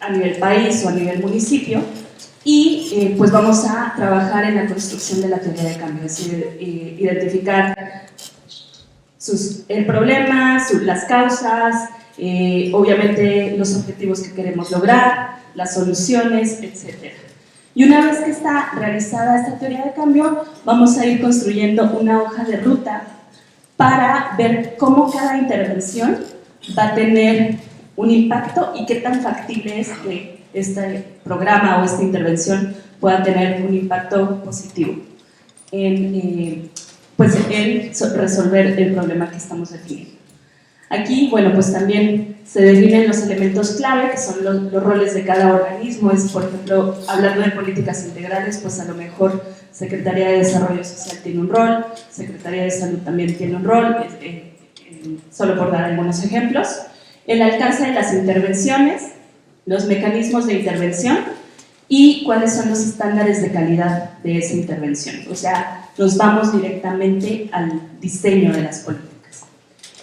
a nivel país o a nivel municipio, y pues vamos a trabajar en la construcción de la teoría de cambio, es decir, identificar el problema, las causas, obviamente los objetivos que queremos lograr, las soluciones, etc. Y una vez que está realizada esta teoría de cambio, vamos a ir construyendo una hoja de ruta para ver cómo cada intervención va a tener un impacto y qué tan factible es que este programa o esta intervención pueda tener un impacto positivo en resolver el problema que estamos definiendo. Aquí, bueno, pues también se definen los elementos clave, que son los roles de cada organismo. Es, por ejemplo, hablando de políticas integrales, pues a lo mejor Secretaría de Desarrollo Social tiene un rol, Secretaría de Salud también tiene un rol, solo por dar algunos ejemplos. El alcance de las intervenciones, los mecanismos de intervención y cuáles son los estándares de calidad de esa intervención. O sea, nos vamos directamente al diseño de las políticas.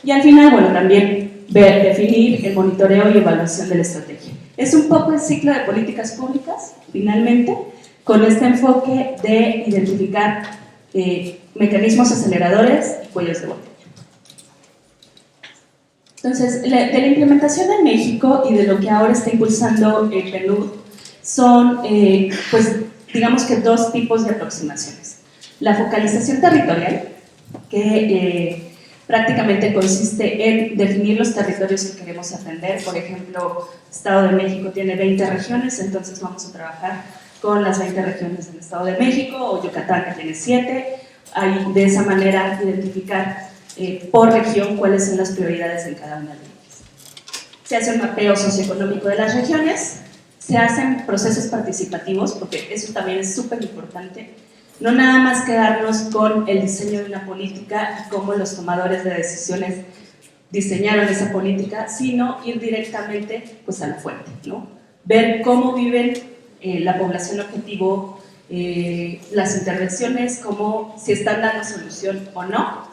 Y al final, bueno, también definir el monitoreo y evaluación de la estrategia. Es un poco el ciclo de políticas públicas, finalmente, con este enfoque de identificar mecanismos aceleradores y cuellos de botella. Entonces, de la implementación en México y de lo que ahora está impulsando el PNUD son, pues, digamos que dos tipos de aproximaciones. La focalización territorial, que prácticamente consiste en definir los territorios que queremos atender. Por ejemplo, Estado de México tiene 20 regiones, entonces vamos a trabajar con las 20 regiones del Estado de México, o Yucatán, que tiene 7. Ahí, de esa manera, identificar por región cuáles son las prioridades en cada una de ellas. Se hace un mapeo socioeconómico de las regiones, se hacen procesos participativos, porque eso también es súper importante. No nada más quedarnos con el diseño de una política y cómo los tomadores de decisiones diseñaron esa política, sino ir directamente pues, a la fuente, ¿no? Ver cómo viven la población objetivo, las intervenciones, cómo, si están dando solución o no,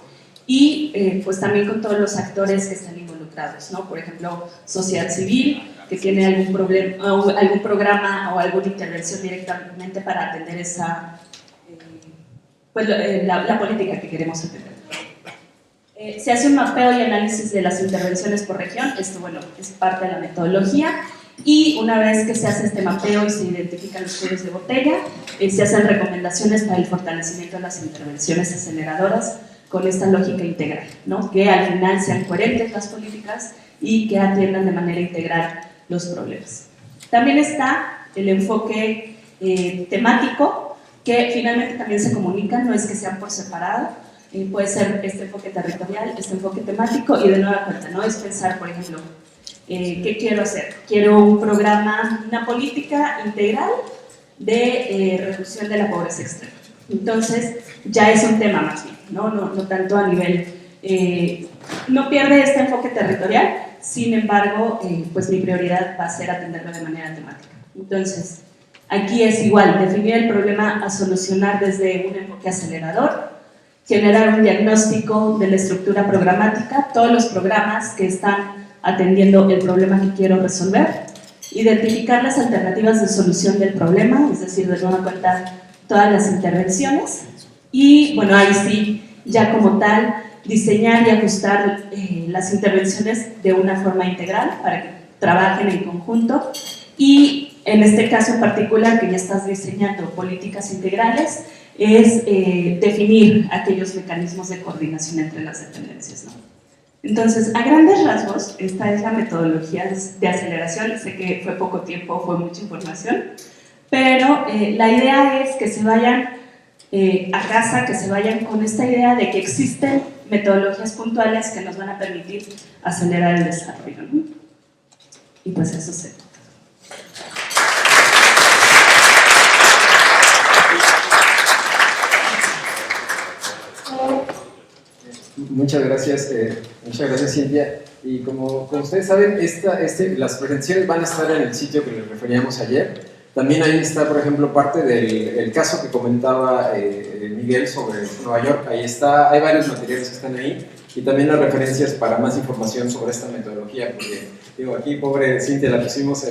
y pues también con todos los actores que están involucrados, ¿no? Por ejemplo, sociedad civil, que tiene algún programa o alguna intervención directamente para atender esa, pues, la política que queremos atender. Se hace un mapeo y análisis de las intervenciones por región, esto bueno, es parte de la metodología, y una vez que se hace este mapeo y se identifican los cuellos de botella, se hacen recomendaciones para el fortalecimiento de las intervenciones aceleradoras con esta lógica integral, ¿no? Que al final sean coherentes las políticas y que atiendan de manera integral los problemas. También está el enfoque temático, que finalmente también se comunican, no es que sean por separado, puede ser este enfoque territorial, este enfoque temático, y de nueva cuenta, ¿no? Es pensar, por ejemplo, ¿qué quiero hacer? Quiero un programa, una política integral de reducción de la pobreza extrema. Entonces, ya es un tema más bien, ¿no? No tanto a nivel... no pierde este enfoque territorial, sin embargo, pues mi prioridad va a ser atenderlo de manera temática. Entonces, aquí es igual, definir el problema a solucionar desde un enfoque acelerador, generar un diagnóstico de la estructura programática, todos los programas que están atendiendo el problema que quiero resolver, identificar las alternativas de solución del problema, es decir, de nueva cuenta, todas las intervenciones, y bueno, ahí sí, ya como tal, diseñar y ajustar las intervenciones de una forma integral para que trabajen en conjunto, y en este caso en particular, que ya estás diseñando políticas integrales, es definir aquellos mecanismos de coordinación entre las dependencias, ¿no? Entonces, a grandes rasgos, esta es la metodología de aceleración. Sé que fue poco tiempo, fue mucha información, pero la idea es que se vayan a casa, que se vayan con esta idea de que existen metodologías puntuales que nos van a permitir acelerar el desarrollo, ¿no? Y pues eso se trata. Muchas gracias Cintia. Y como ustedes saben, las presentaciones van a estar en el sitio que les referíamos ayer. También ahí está, por ejemplo, parte del caso que comentaba Miguel sobre Nueva York. Ahí está, hay varios materiales que están ahí y también las referencias para más información sobre esta metodología, porque digo, aquí pobre Cintia la pusimos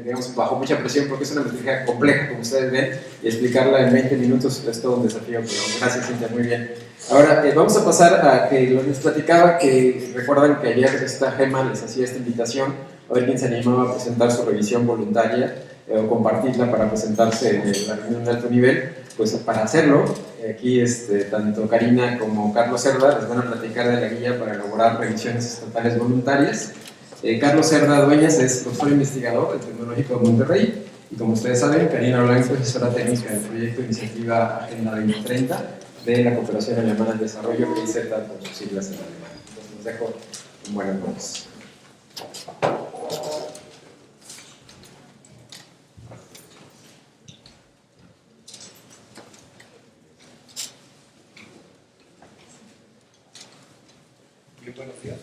digamos, bajo mucha presión porque es una metodología compleja, como ustedes ven, y explicarla en 20 minutos es todo un desafío, pero gracias Cintia, muy bien. Ahora vamos a pasar a que les platicaba que recuerdan que ayer esta Gema les hacía esta invitación a ver quién se animaba a presentar su revisión voluntaria o compartirla para presentarse en la reunión de alto nivel. Pues para hacerlo, aquí tanto Karina como Carlos Cerda les van a platicar de la guía para elaborar revisiones estatales voluntarias. Carlos Cerda Dueñas es profesor investigador del Tecnológico de Monterrey y como ustedes saben, Karina Blanco es profesora técnica del proyecto de iniciativa Agenda 2030 de la Cooperación Alemana al Desarrollo, que dice por sus siglas en alemán. Entonces los dejo en buenas manos. Muy buenos días.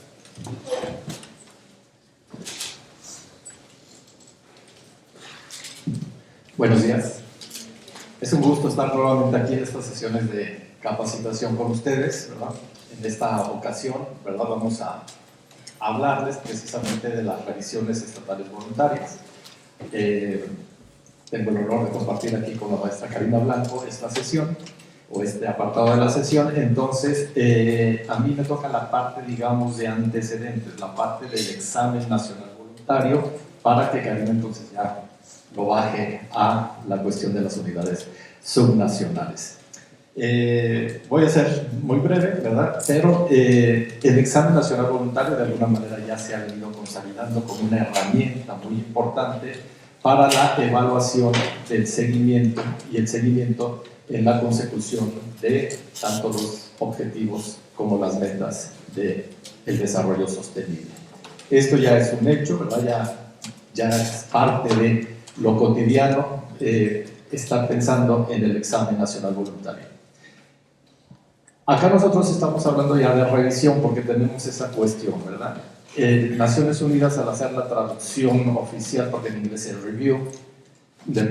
Buenos días. Es un gusto estar nuevamente aquí en estas sesiones de capacitación con ustedes, ¿verdad? En esta ocasión, ¿verdad? Vamos a hablarles precisamente de las revisiones estatales voluntarias. Tengo el honor de compartir aquí con la maestra Karina Blanco esta sesión, o este apartado de la sesión. Entonces, a mí me toca la parte, digamos, de antecedentes, la parte del examen nacional voluntario, para que Karina entonces ya lo baje a la cuestión de las unidades subnacionales. Voy a ser muy breve, ¿verdad? Pero el examen nacional voluntario de alguna manera ya se ha venido consolidando como una herramienta muy importante para la evaluación del seguimiento y el seguimiento en la consecución de tanto los objetivos como las metas del desarrollo sostenible. Esto ya es un hecho, ¿verdad? Ya es parte de lo cotidiano, estar pensando en el examen nacional voluntario. Acá nosotros estamos hablando ya de revisión porque tenemos esa cuestión, ¿verdad? Naciones Unidas, al hacer la traducción oficial, porque en inglés es review,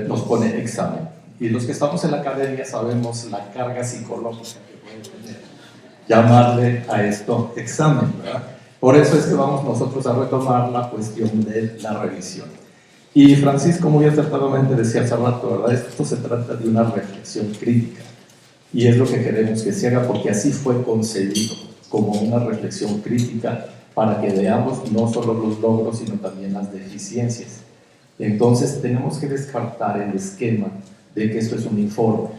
nos pone examen. Y los que estamos en la academia sabemos la carga psicológica que puede tener llamarle a esto examen, ¿verdad? Por eso es que vamos nosotros a retomar la cuestión de la revisión. Y Francisco muy acertadamente decía hace rato, ¿verdad? Esto se trata de una reflexión crítica. Y es lo que queremos que se haga porque así fue concebido, como una reflexión crítica para que veamos no solo los logros, sino también las deficiencias. Entonces tenemos que descartar el esquema de que esto es un informe,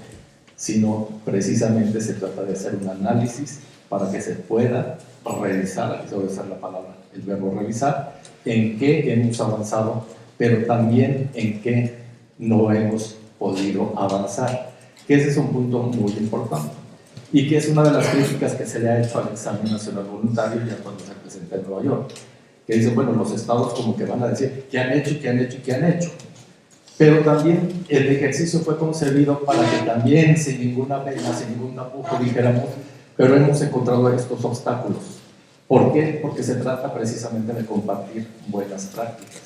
sino precisamente se trata de hacer un análisis para que se pueda revisar, aquí se va a usar la palabra, el verbo revisar, en qué hemos avanzado, pero también en qué no hemos podido avanzar, que ese es un punto muy importante y que es una de las críticas que se le ha hecho al examen nacional voluntario ya cuando se presenta en Nueva York, que dicen, bueno, los estados como que van a decir qué han hecho, qué han hecho, qué han hecho, pero también el ejercicio fue concebido para que también sin ninguna pena, sin ningún tapujo dijéramos, pero hemos encontrado estos obstáculos. ¿Por qué? Porque se trata precisamente de compartir buenas prácticas,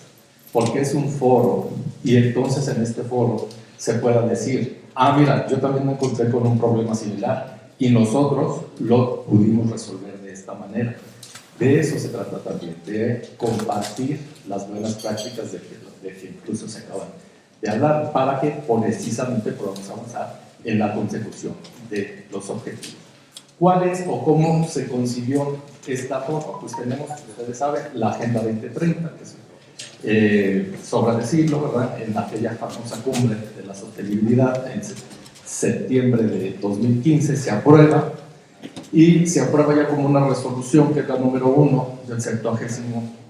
porque es un foro y entonces en este foro se pueda decir, ah, mira, yo también me encontré con un problema similar y nosotros lo pudimos resolver de esta manera. De eso se trata también, de compartir las buenas prácticas de que incluso se acaban de hablar para que precisamente podamos avanzar en la consecución de los objetivos. ¿Cuál es o cómo se concibió esta forma? Pues tenemos, ustedes saben, la Agenda 2030, que sobra decirlo, ¿verdad? En aquella famosa cumbre de la sostenibilidad en septiembre de 2015 se aprueba y se aprueba ya como una resolución que es la número 1 del 70º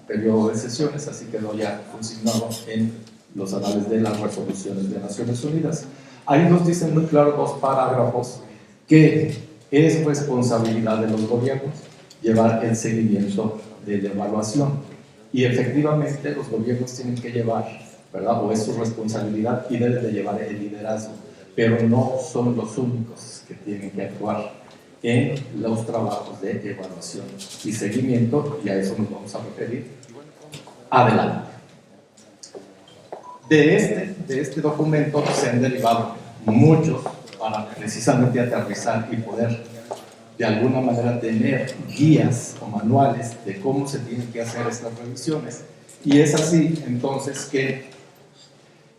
periodo de sesiones, así quedó ya consignado en los anales de las resoluciones de Naciones Unidas. Ahí nos dicen muy claro 2 parágrafos que es responsabilidad de los gobiernos llevar el seguimiento de la evaluación y efectivamente los gobiernos tienen que llevar, ¿verdad? O es su responsabilidad y deben de llevar el liderazgo, pero no son los únicos que tienen que actuar en los trabajos de evaluación y seguimiento, y a eso nos vamos a referir adelante. De este documento se han derivado muchos para precisamente aterrizar y poder de alguna manera tener guías o manuales de cómo se tienen que hacer estas revisiones. Y es así entonces que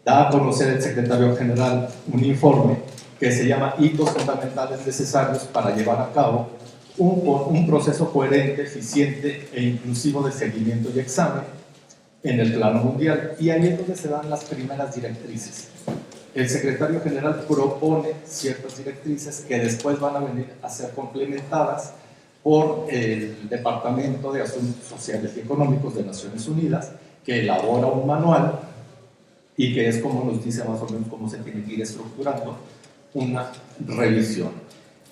da a conocer el secretario general un informe que se llama Hitos fundamentales necesarios para llevar a cabo un proceso coherente, eficiente e inclusivo de seguimiento y examen en el plano mundial. Y ahí es donde se dan las primeras directrices. El secretario general propone ciertas directrices que después van a venir a ser complementadas por el Departamento de Asuntos Sociales y Económicos de Naciones Unidas, que elabora un manual y que es como nos dice más o menos cómo se tiene que ir estructurando una revisión.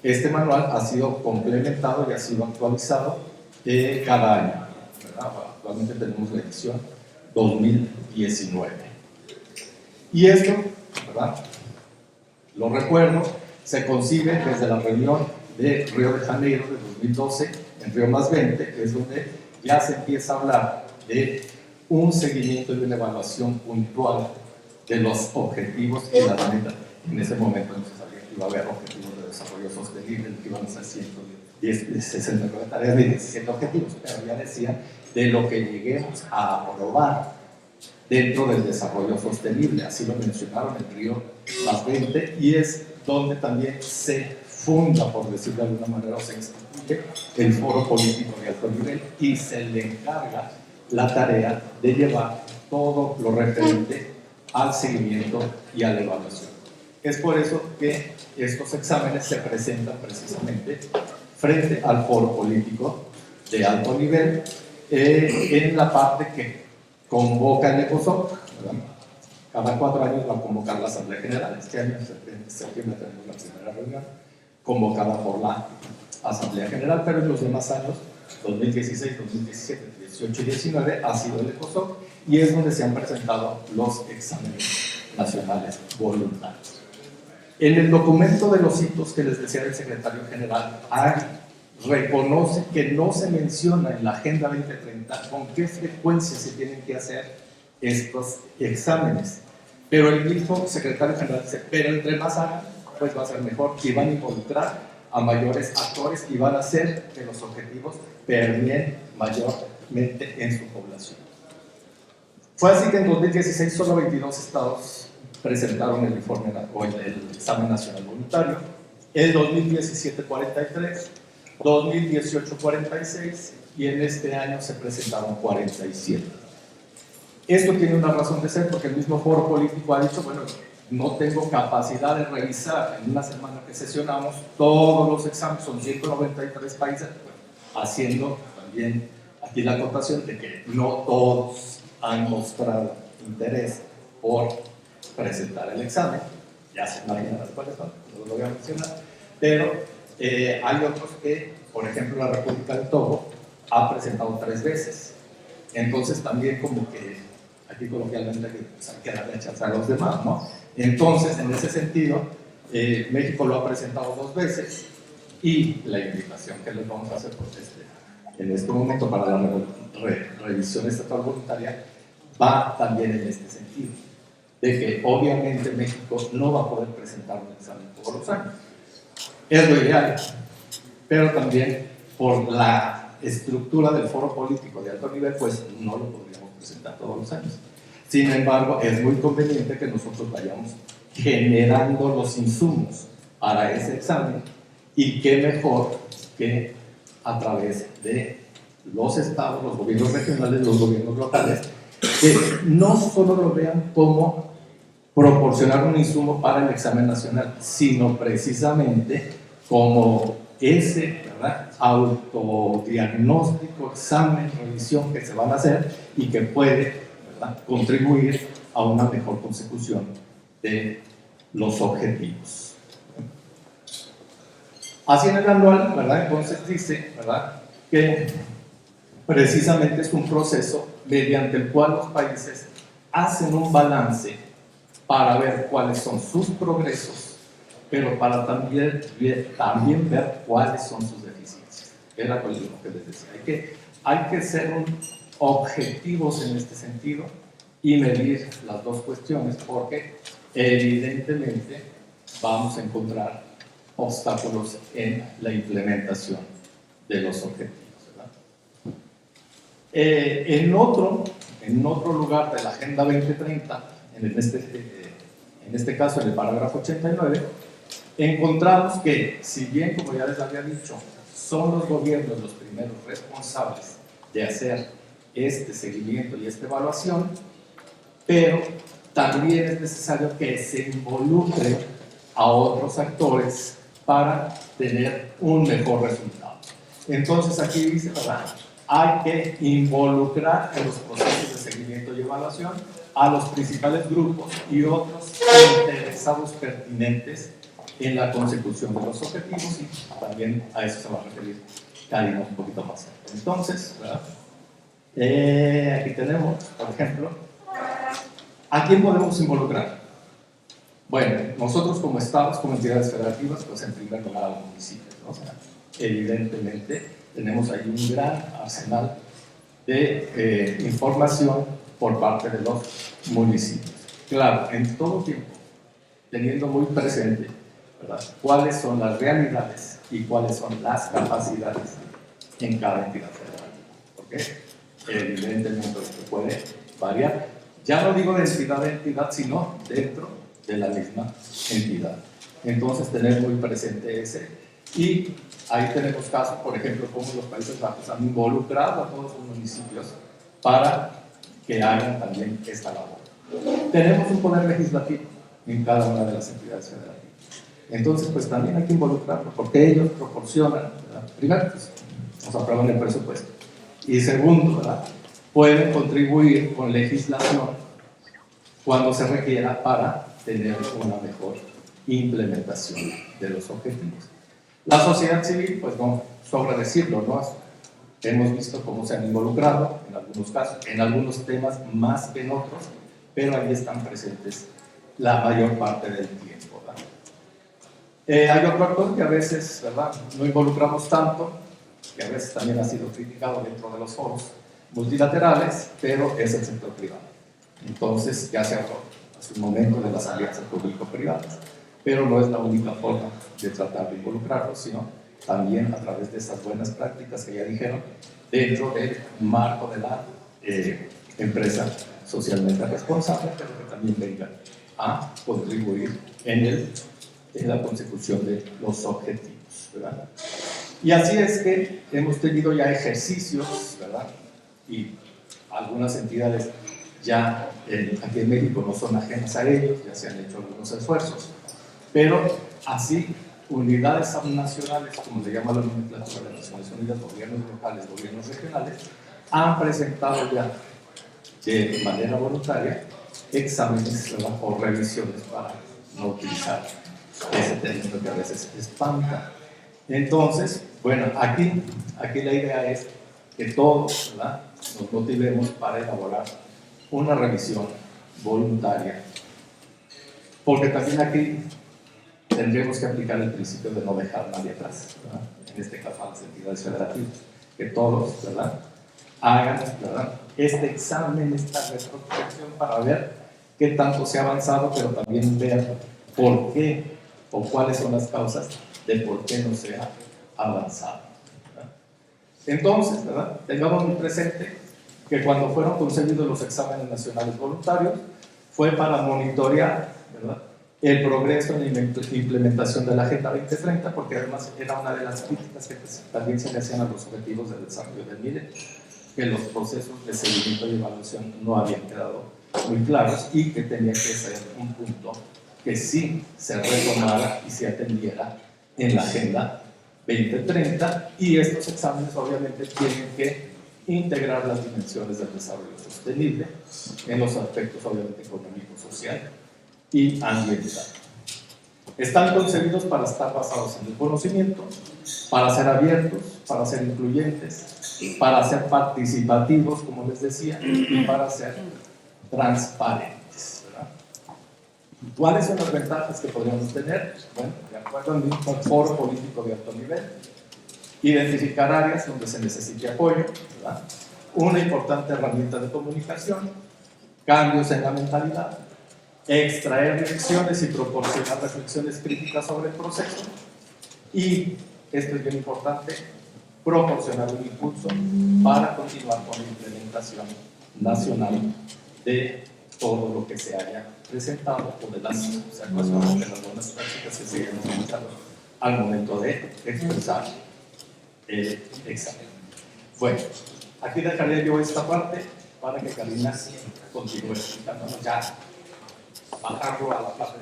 Este manual ha sido complementado y ha sido actualizado cada año, ¿verdad? Actualmente tenemos la edición 2019. Y esto, ¿verdad? Lo recuerdo, se concibe desde la reunión de Río de Janeiro de 2012 en Río +20, que es donde ya se empieza a hablar de un seguimiento y una evaluación puntual de los objetivos y la meta. En ese momento no se sabía que iba a haber objetivos de desarrollo sostenible, que iban a ser 160 tareas de 17 objetivos, pero ya decía de lo que lleguemos a aprobar dentro del desarrollo sostenible, así lo mencionaron en Río +20, y es donde también se funda, por decirlo de alguna manera, o se instituye el foro político de alto nivel y se le encarga la tarea de llevar todo lo referente al seguimiento y a la evaluación. Es por eso que estos exámenes se presentan precisamente frente al foro político de alto nivel en la parte que convoca el ECOSOC, ¿verdad? Cada 4 años va a convocar la Asamblea General. Este año, en septiembre, tenemos la primera reunión convocada por la Asamblea General, pero en los demás años, 2016, 2017, 18 y 19, ha sido el ECOSOC, y es donde se han presentado los exámenes nacionales voluntarios. En el documento de los hitos que les decía el secretario general, reconoce que no se menciona en la Agenda 2030 con qué frecuencia se tienen que hacer estos exámenes. Pero el mismo secretario general dice, pero entre más hagan, pues va a ser mejor, y van a involucrar a mayores actores y van a hacer que los objetivos permeen mayormente en su población. Fue así que en 2016 solo 22 estados presentaron el informe o el examen nacional voluntario, en 2017 43, 2018 46 y en este año se presentaron 47. Esto tiene una razón de ser porque el mismo foro político ha dicho, bueno, no tengo capacidad de revisar en una semana que sesionamos todos los exámenes, son 193 países, bueno, haciendo también aquí la acotación de que no todos han mostrado interés por presentar el examen, ya se imaginan las cuales son, no lo voy a mencionar, pero hay otros que, por ejemplo, la República del Togo ha presentado 3 veces, entonces también como que aquí coloquialmente hay que darle chance a los demás, ¿no? Entonces, en ese sentido, México lo ha presentado 2 veces y la invitación que les vamos a hacer pues, en este momento para la revisión estatal voluntaria va también en este sentido, de que obviamente México no va a poder presentar un examen todos los años. Es lo ideal, pero también por la estructura del foro político de alto nivel, pues no lo podríamos presentar todos los años. Sin embargo, es muy conveniente que nosotros vayamos generando los insumos para ese examen y qué mejor que a través de los estados, los gobiernos regionales, los gobiernos locales, que no solo lo vean como proporcionar un insumo para el examen nacional, sino precisamente como ese, ¿verdad?, autodiagnóstico, examen, revisión que se van a hacer y que puede, ¿verdad?, contribuir a una mejor consecución de los objetivos. Así en el anual, ¿verdad?, entonces dice, ¿verdad?, que precisamente es un proceso mediante el cual los países hacen un balance para ver cuáles son sus progresos, pero para también ver cuáles son sus deficiencias. Era lo que les decía. Hay que ser objetivos en este sentido y medir las dos cuestiones, porque evidentemente vamos a encontrar obstáculos en la implementación de los objetivos, ¿verdad? En otro lugar de la Agenda 2030, en este caso en el parágrafo 89, encontramos que, si bien, como ya les había dicho, son los gobiernos los primeros responsables de hacer este seguimiento y esta evaluación, pero también es necesario que se involucre a otros actores para tener un mejor resultado. Entonces aquí dice, ¿verdad?, hay que involucrar en los procesos de seguimiento y evaluación a los principales grupos y otros interesados pertinentes en la consecución de los objetivos, y también a eso se va a referir Karina un poquito más. Entonces, ¿verdad?, aquí tenemos, por ejemplo, ¿a quién podemos involucrar? Bueno, nosotros como estados, como entidades federativas, pues en primer lugar a los municipios, ¿no? O sea, evidentemente tenemos ahí un gran arsenal de información por parte de los municipios. Claro, en todo tiempo, teniendo muy presente, ¿verdad?, cuáles son las realidades y cuáles son las capacidades en cada entidad federativa. Porque evidentemente esto puede variar. Ya no digo de entidad a entidad, sino dentro de la misma entidad. Entonces, tener muy presente ese. Y ahí tenemos casos, por ejemplo, como los Países Bajos han involucrado a todos los municipios para que hagan también esta labor. Tenemos un poder legislativo en cada una de las entidades federativas. Entonces, pues también hay que involucrarlos, porque ellos proporcionan, ¿verdad?, primero, pues, nos aprueban el presupuesto. Y segundo, ¿verdad?, pueden contribuir con legislación cuando se requiera para tener una mejor implementación de los objetivos. La sociedad civil, pues no sobra decirlo, ¿no?, hemos visto cómo se han involucrado en algunos casos, en algunos temas más que en otros, pero ahí están presentes la mayor parte del tiempo, ¿verdad? Hay otro actor que a veces, ¿verdad?, no involucramos tanto, que a veces también ha sido criticado dentro de los foros multilaterales, pero es el sector privado. Entonces, ya se habló hace un momento de las alianzas público-privadas, pero no es la única forma de tratar de involucrarlos, sino también a través de esas buenas prácticas que ya dijeron, dentro del marco de la empresa socialmente responsable, pero que también venga a contribuir en la consecución de los objetivos, ¿verdad? Y así es que hemos tenido ya ejercicios, ¿verdad? Y algunas entidades ya aquí en México no son ajenas a ellos, ya se han hecho algunos esfuerzos, pero así unidades subnacionales, como se llama la nomenclatura de Naciones Unidas, gobiernos locales, gobiernos regionales, han presentado ya de manera voluntaria exámenes, ¿verdad?, o revisiones, para no utilizar ese término que a veces espanta. Entonces, bueno, aquí la idea es que todos, ¿verdad?, nos motivemos para elaborar una revisión voluntaria, porque también aquí tendremos que aplicar el principio de no dejar a nadie atrás, ¿verdad?, en este caso a las entidades federativas, que todos, ¿verdad?, hagan, ¿verdad?, este examen, esta retrospección, para ver qué tanto se ha avanzado, pero también ver por qué o cuáles son las causas de por qué no se ha avanzado, ¿verdad? Entonces, ¿verdad?, tengamos muy presente que cuando fueron concebidos los exámenes nacionales voluntarios fue para monitorear, ¿verdad?, el progreso en la implementación de la Agenda 2030, porque además era una de las críticas que también se le hacían a los objetivos de desarrollo del MIDE, que los procesos de seguimiento y evaluación no habían quedado muy claros y que tenía que ser un punto que sí se retomara y se atendiera en la Agenda 2030, y estos exámenes obviamente tienen que integrar las dimensiones del desarrollo sostenible en los aspectos obviamente económico, social y ambiental. Están concebidos para estar basados en el conocimiento, para ser abiertos, para ser incluyentes, para ser participativos, como les decía, y para ser transparentes, ¿verdad? ¿Cuáles son las ventajas que podríamos tener? Bueno, de acuerdo al mismo foro político de alto nivel, identificar áreas donde se necesite apoyo, ¿verdad?, una importante herramienta de comunicación, cambios en la mentalidad, extraer lecciones y proporcionar reflexiones críticas sobre el proceso, y, esto es bien importante, proporcionar un impulso para continuar con la implementación nacional de todo lo que se haya presentado o de las observaciones, de las buenas prácticas que se hayan utilizado al momento de expresar el examen. Bueno, aquí dejaré yo esta parte para que Karina continúe explicándonos ya, bajarlo a la parte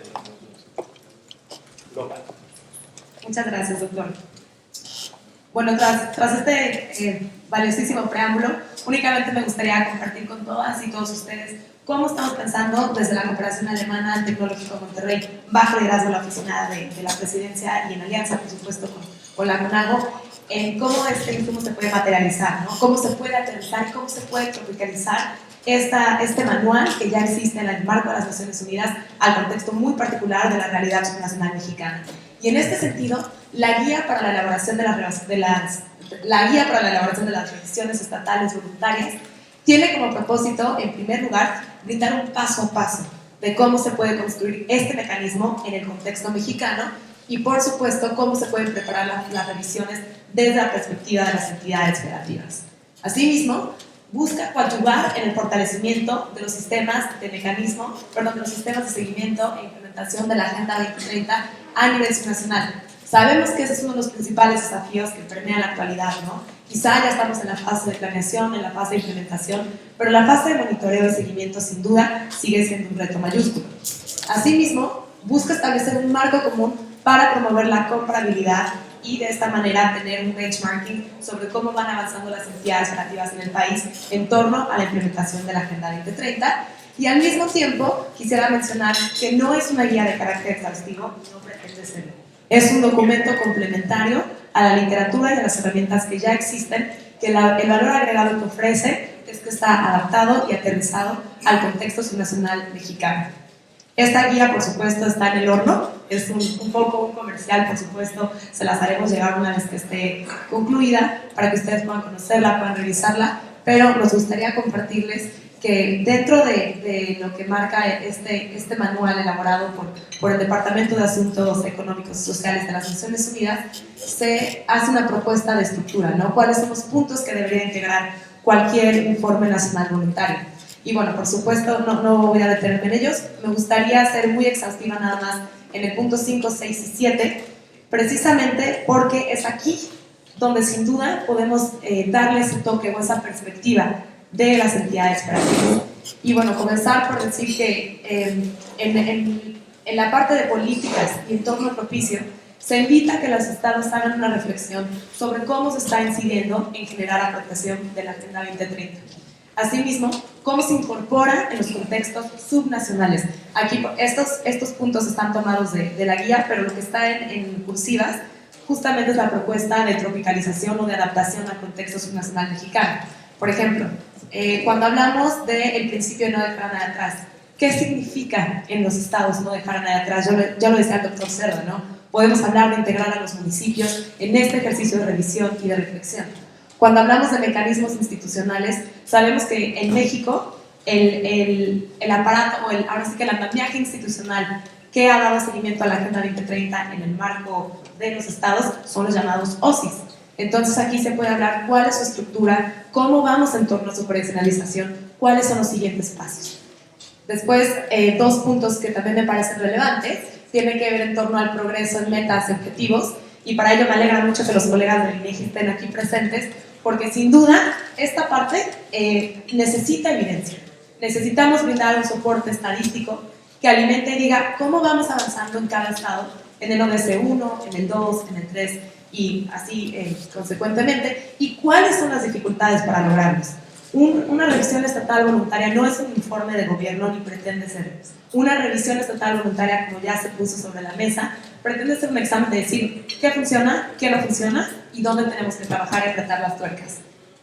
local. Muchas gracias, doctor. Bueno, tras este valiosísimo preámbulo, únicamente me gustaría compartir con todas y todos ustedes cómo estamos pensando desde la cooperación alemana al Tecnológico Monterrey, bajo liderazgo de la oficina de la presidencia y en alianza, por supuesto, con la CONAGO, en cómo este insumo se puede materializar, ¿no?, cómo se puede aterrizar y cómo se puede tropicalizar este manual que ya existe en el marco de las Naciones Unidas al contexto muy particular de la realidad subnacional mexicana. Y en este sentido, la guía para la elaboración de las revisiones estatales voluntarias tiene como propósito, en primer lugar, brindar un paso a paso de cómo se puede construir este mecanismo en el contexto mexicano y, por supuesto, cómo se pueden preparar las revisiones desde la perspectiva de las entidades federativas. Asimismo, busca coadyuvar en el fortalecimiento de los sistemas de seguimiento e implementación de la Agenda 2030 a nivel subnacional. Sabemos que ese es uno de los principales desafíos que permean la actualidad, ¿no? Quizá ya estamos en la fase de planeación, en la fase de implementación, pero la fase de monitoreo y seguimiento sin duda sigue siendo un reto mayúsculo. Asimismo, busca establecer un marco común para promover la comparabilidad y de esta manera tener un benchmarking sobre cómo van avanzando las entidades federativas en el país en torno a la implementación de la Agenda 2030. Y al mismo tiempo, quisiera mencionar que no es una guía de carácter exhaustivo, no pretende serlo. Es un documento complementario a la literatura y a las herramientas que ya existen que el valor agregado que ofrece es que está adaptado y aterrizado al contexto subnacional mexicano. Esta guía, por supuesto, está en el horno, es un poco un comercial, por supuesto, se las haremos llegar una vez que esté concluida para que ustedes puedan conocerla, puedan revisarla, pero nos gustaría compartirles que dentro de lo que marca este manual elaborado por el Departamento de Asuntos Económicos y Sociales de las Naciones Unidas, se hace una propuesta de estructura, ¿no? ¿Cuáles son los puntos que debería integrar cualquier informe nacional voluntario? Y bueno, por supuesto, no voy a detenerme en ellos, me gustaría ser muy exhaustiva nada más en el punto 5, 6 y 7, precisamente porque es aquí donde sin duda podemos darle ese toque o esa perspectiva de las entidades prácticas. Y bueno, comenzar por decir que en la parte de políticas y entorno propicio, se invita a que los estados hagan una reflexión sobre cómo se está incidiendo en generar apropiación de la Agenda 2030. Asimismo, cómo se incorpora en los contextos subnacionales. Aquí estos puntos están tomados de la guía, pero lo que está en cursivas justamente es la propuesta de tropicalización o de adaptación al contexto subnacional mexicano. Por ejemplo, cuando hablamos del principio de no dejar a nadie atrás, ¿qué significa en los estados no dejar a nadie atrás? Ya lo decía el doctor Cerda, ¿no? Podemos hablar de integrar a los municipios en este ejercicio de revisión y de reflexión. Cuando hablamos de mecanismos institucionales, sabemos que en México el aparato, ahora sí que el andamiaje institucional que ha dado seguimiento a la Agenda 2030 en el marco de los estados son los llamados OSIS. Entonces aquí se puede hablar cuál es su estructura, cómo vamos en torno a su operacionalización, cuáles son los siguientes pasos. Después, dos puntos que también me parecen relevantes, tienen que ver en torno al progreso en metas y objetivos, y para ello me alegra mucho que los colegas del INEGI estén aquí presentes, porque sin duda esta parte necesita evidencia. Necesitamos brindar un soporte estadístico que alimente y diga cómo vamos avanzando en cada estado, en el ODS 1, en el 2, en el 3 y así consecuentemente, y cuáles son las dificultades para lograrlos. Una revisión estatal voluntaria no es un informe de gobierno ni pretende ser. Una revisión estatal voluntaria, como ya se puso sobre la mesa, pretende ser un examen de decir qué funciona, qué no funciona y dónde tenemos que trabajar y apretar las tuercas.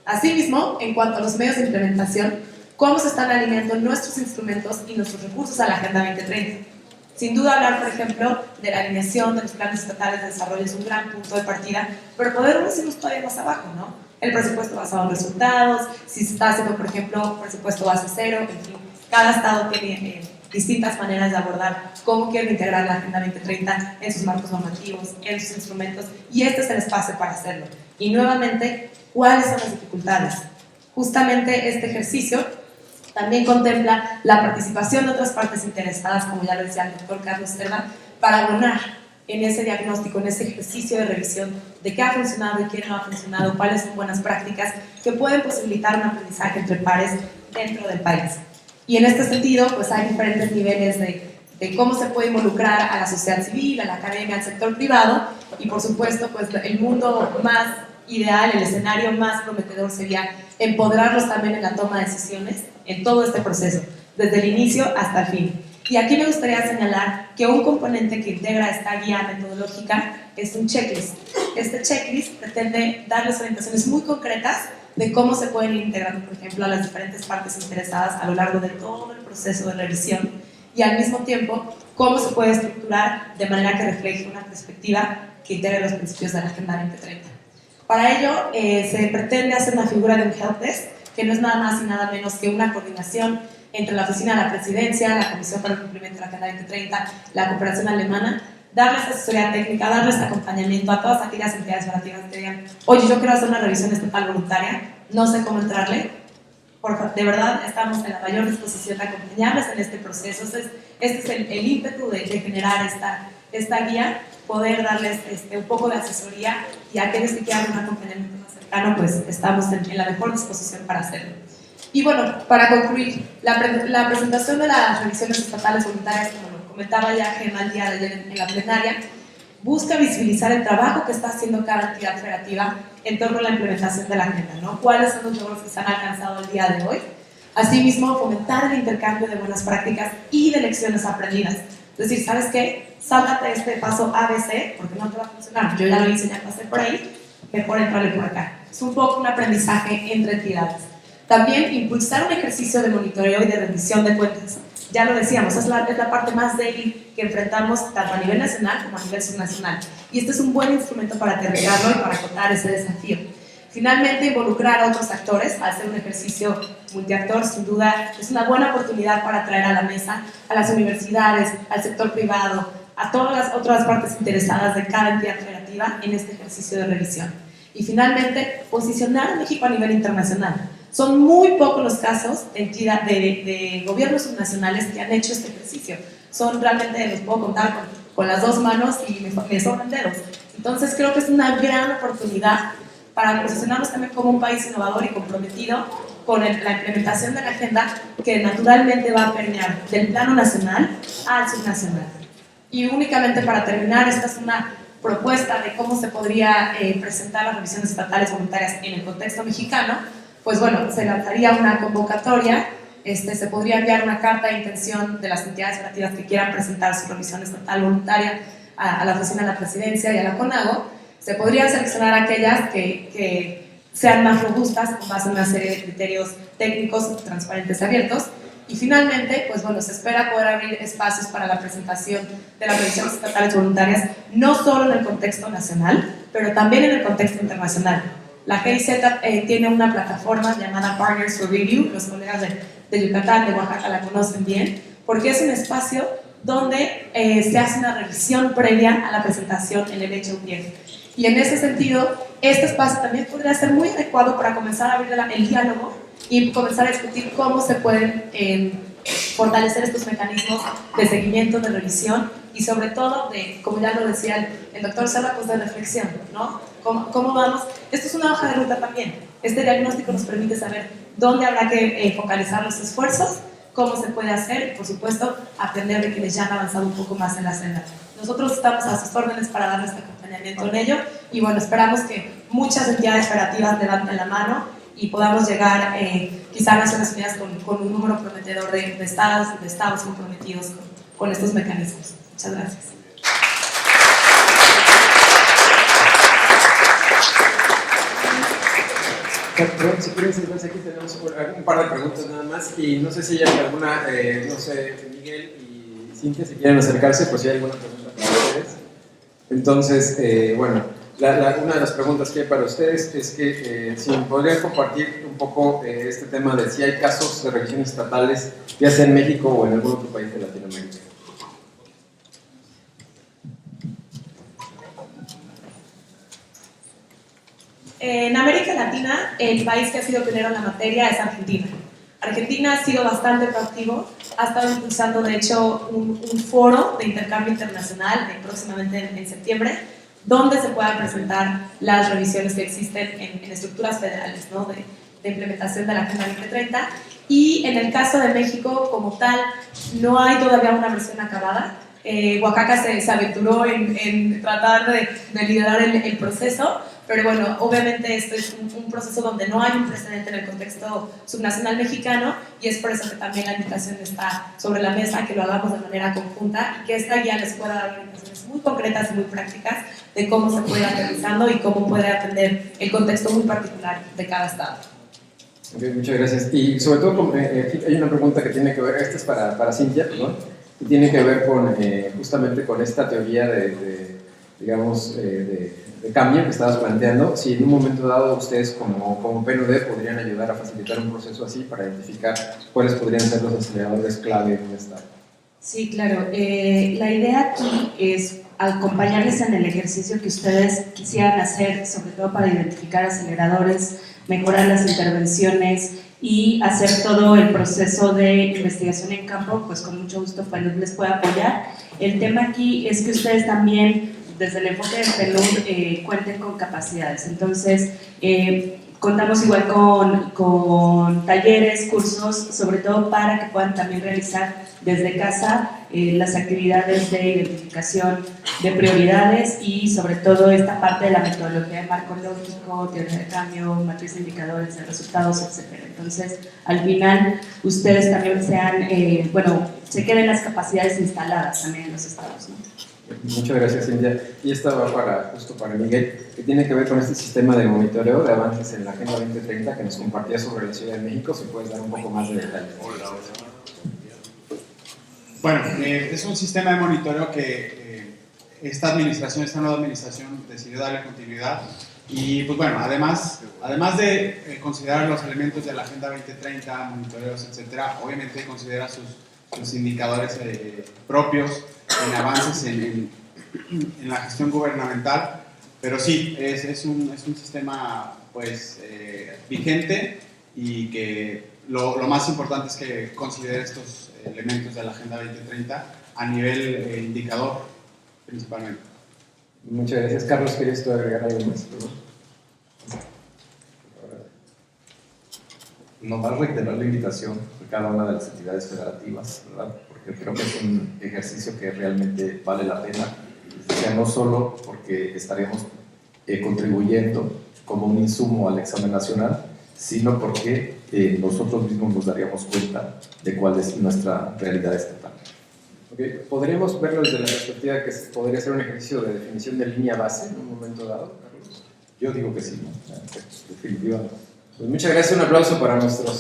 Asimismo, en cuanto a los medios de implementación, cómo se están alineando nuestros instrumentos y nuestros recursos a la Agenda 2030. Sin duda hablar, por ejemplo, de la alineación de los planes estatales de desarrollo es un gran punto de partida, pero podemos irnos todavía más abajo, ¿no? El presupuesto basado en resultados, si se está haciendo, por ejemplo, presupuesto base cero, en fin, cada estado tiene distintas maneras de abordar cómo quieren integrar la Agenda 2030 en sus marcos normativos, en sus instrumentos, y este es el espacio para hacerlo. Y nuevamente, ¿cuáles son las dificultades? Justamente este ejercicio también contempla la participación de otras partes interesadas, como ya lo decía el doctor Carlos Cerda, para abonar en ese diagnóstico, en ese ejercicio de revisión de qué ha funcionado y qué no ha funcionado, cuáles son buenas prácticas que pueden posibilitar un aprendizaje entre pares dentro del país. Y en este sentido, pues hay diferentes niveles de cómo se puede involucrar a la sociedad civil, a la academia, al sector privado, y por supuesto, pues el mundo más ideal, el escenario más prometedor sería empoderarlos también en la toma de decisiones en todo este proceso, desde el inicio hasta el fin. Y aquí me gustaría señalar que un componente que integra esta guía metodológica es un checklist. Este checklist pretende darles orientaciones muy concretas de cómo se pueden ir integrando, por ejemplo, a las diferentes partes interesadas a lo largo de todo el proceso de revisión y al mismo tiempo cómo se puede estructurar de manera que refleje una perspectiva que integre los principios de la Agenda 2030. Para ello, se pretende hacer una figura de un helpdesk, que no es nada más y nada menos que una coordinación entre la Oficina de la Presidencia, la Comisión para el Cumplimiento de la Agenda 2030, la Cooperación Alemana, darles asesoría técnica, darles acompañamiento a todas aquellas entidades federativas que digan, oye, yo quiero hacer una revisión estatal voluntaria, no sé cómo entrarle. De verdad, estamos en la mayor disposición de acompañarles en este proceso. Este es el ímpetu de generar esta guía, poder darles un poco de asesoría, y a aquellos que quieran un acompañamiento más cercano, pues estamos en la mejor disposición para hacerlo. Y bueno, para concluir, la presentación de las revisiones estatales voluntarias, como lo comentaba ya Gemma el día de ayer en la plenaria, busca visibilizar el trabajo que está haciendo cada entidad federativa en torno a la implementación de la agenda, ¿no? ¿Cuáles son los logros que se han alcanzado el día de hoy? Asimismo, fomentar el intercambio de buenas prácticas y de lecciones aprendidas. Es decir, ¿sabes qué? Sáltate este paso ABC, porque no te va a funcionar. Yo ya lo hice, ya pasé por ahí. mejor entrarle por acá. Es un poco un aprendizaje entre entidades. También impulsar un ejercicio de monitoreo y de rendición de cuentas. Ya lo decíamos, es la parte más débil que enfrentamos tanto a nivel nacional como a nivel subnacional. Y este es un buen instrumento para aterrizarlo y para acotar ese desafío. Finalmente, involucrar a otros actores, hacer un ejercicio multiactor, sin duda, es una buena oportunidad para traer a la mesa a las universidades, al sector privado, a todas las otras partes interesadas de cada entidad federativa en este ejercicio de revisión. Y finalmente, posicionar a México a nivel internacional. Son muy pocos los casos de gobiernos subnacionales que han hecho este ejercicio. Son realmente, los puedo contar con las dos manos y me sobran dedos. Entonces creo que es una gran oportunidad para posicionarnos también como un país innovador y comprometido con la implementación de la agenda que naturalmente va a permear del plano nacional al subnacional. Y únicamente para terminar, esta es una propuesta de cómo se podría presentar las revisiones estatales voluntarias en el contexto mexicano. Pues bueno, se lanzaría una convocatoria, se podría enviar una carta de intención de las entidades federativas que quieran presentar su revisión estatal voluntaria a la Oficina de la Presidencia y a la CONAGO. Se podrían seleccionar aquellas que sean más robustas con base en una serie de criterios técnicos, transparentes y abiertos. Y finalmente, pues bueno, se espera poder abrir espacios para la presentación de las revisiones estatales voluntarias, no solo en el contexto nacional, pero también en el contexto internacional. La GIZ tiene una plataforma llamada Partners for Review, los colegas de Yucatán, de Oaxaca la conocen bien, porque es un espacio donde se hace una revisión previa a la presentación en el hecho bien. Y en ese sentido, este espacio también podría ser muy adecuado para comenzar a abrir el diálogo y comenzar a discutir cómo se pueden fortalecer estos mecanismos de seguimiento, de revisión y sobre todo, como ya lo decía el doctor Sala, pues de reflexión, ¿no? ¿Cómo vamos? Esto es una hoja de ruta también. Este diagnóstico nos permite saber dónde habrá que focalizar los esfuerzos, cómo se puede hacer y, por supuesto, aprender de quienes ya han avanzado un poco más en la senda. Nosotros estamos a sus órdenes para darles este acompañamiento en ello y, bueno, esperamos que muchas entidades federativas levanten la mano y podamos llegar quizá a Naciones Unidas con un número prometedor de estados comprometidos con estos mecanismos. Muchas gracias. Perdón, si quieren sentarse aquí, tenemos un par de preguntas nada más y no sé si hay alguna, no sé, Miguel y Cintia, si quieren acercarse, pues si hay alguna pregunta para ustedes. Entonces, bueno, una de las preguntas que hay para ustedes es que si podrían compartir un poco este tema de si hay casos de revisiones estatales, ya sea en México o en algún otro país de Latinoamérica. En América Latina, el país que ha sido pionero en la materia es Argentina. Argentina ha sido bastante proactivo, ha estado impulsando de hecho un foro de intercambio internacional próximamente en septiembre, donde se puedan presentar las revisiones que existen en estructuras federales, ¿no? de implementación de la Agenda 2030. Y en el caso de México, como tal, no hay todavía una versión acabada. Oaxaca se aventuró en tratar de liderar el proceso, pero bueno, obviamente esto es un proceso donde no hay un precedente en el contexto subnacional mexicano y es por eso que también la invitación está sobre la mesa, que lo hagamos de manera conjunta y que esta guía les pueda dar orientaciones muy concretas y muy prácticas de cómo se puede ir aterrizando y cómo puede atender el contexto muy particular de cada estado. Okay, muchas gracias. Y sobre todo, hay una pregunta que tiene que ver, esta es para Cintia, ¿no? Y tiene que ver con justamente con esta teoría de cambio que estabas planteando. Si en un momento dado ustedes como PNUD podrían ayudar a facilitar un proceso así para identificar cuáles podrían ser los aceleradores clave en un estado. Sí, claro. La idea aquí es acompañarles en el ejercicio que ustedes quisieran hacer, sobre todo para identificar aceleradores, mejorar las intervenciones y hacer todo el proceso de investigación en campo, pues con mucho gusto PNUD les puede apoyar. El tema aquí es que ustedes también, desde el enfoque de PNUD, cuenten con capacidades. Entonces, contamos igual con talleres, cursos, sobre todo para que puedan también realizar desde casa las actividades de identificación de prioridades y sobre todo esta parte de la metodología de marco lógico, teoría de cambio, matriz de indicadores de resultados, etc. Entonces, al final, ustedes también se queden las capacidades instaladas también en los estados, ¿no? Muchas gracias, Cintia. Y esta va justo para Miguel, que tiene que ver con este sistema de monitoreo de avances en la Agenda 2030 que nos compartía sobre la Ciudad de México. Si puedes dar un poco más de detalles. Bueno, es un sistema de monitoreo que esta nueva administración decidió darle continuidad. Y pues bueno, además de considerar los elementos de la Agenda 2030, monitoreos, etcétera, obviamente considera sus indicadores propios en avances en la gestión gubernamental, pero sí, es un sistema pues vigente, y que lo más importante es que considere estos elementos de la Agenda 2030 a nivel indicador principalmente. Muchas gracias. Carlos, ¿quieres tú agregar algo más? Nomás reiterar la invitación de cada una de las entidades federativas, ¿verdad? Porque creo que es un ejercicio que realmente vale la pena, ya no solo porque estaremos contribuyendo como un insumo al examen nacional, sino porque nosotros mismos nos daríamos cuenta de cuál es nuestra realidad estatal. Okay. ¿Podríamos verlo desde la perspectiva de que podría ser un ejercicio de definición de línea base en un momento dado, Carlos? Yo digo que sí, ¿no? Definitivamente. Pues muchas gracias, un aplauso para nuestros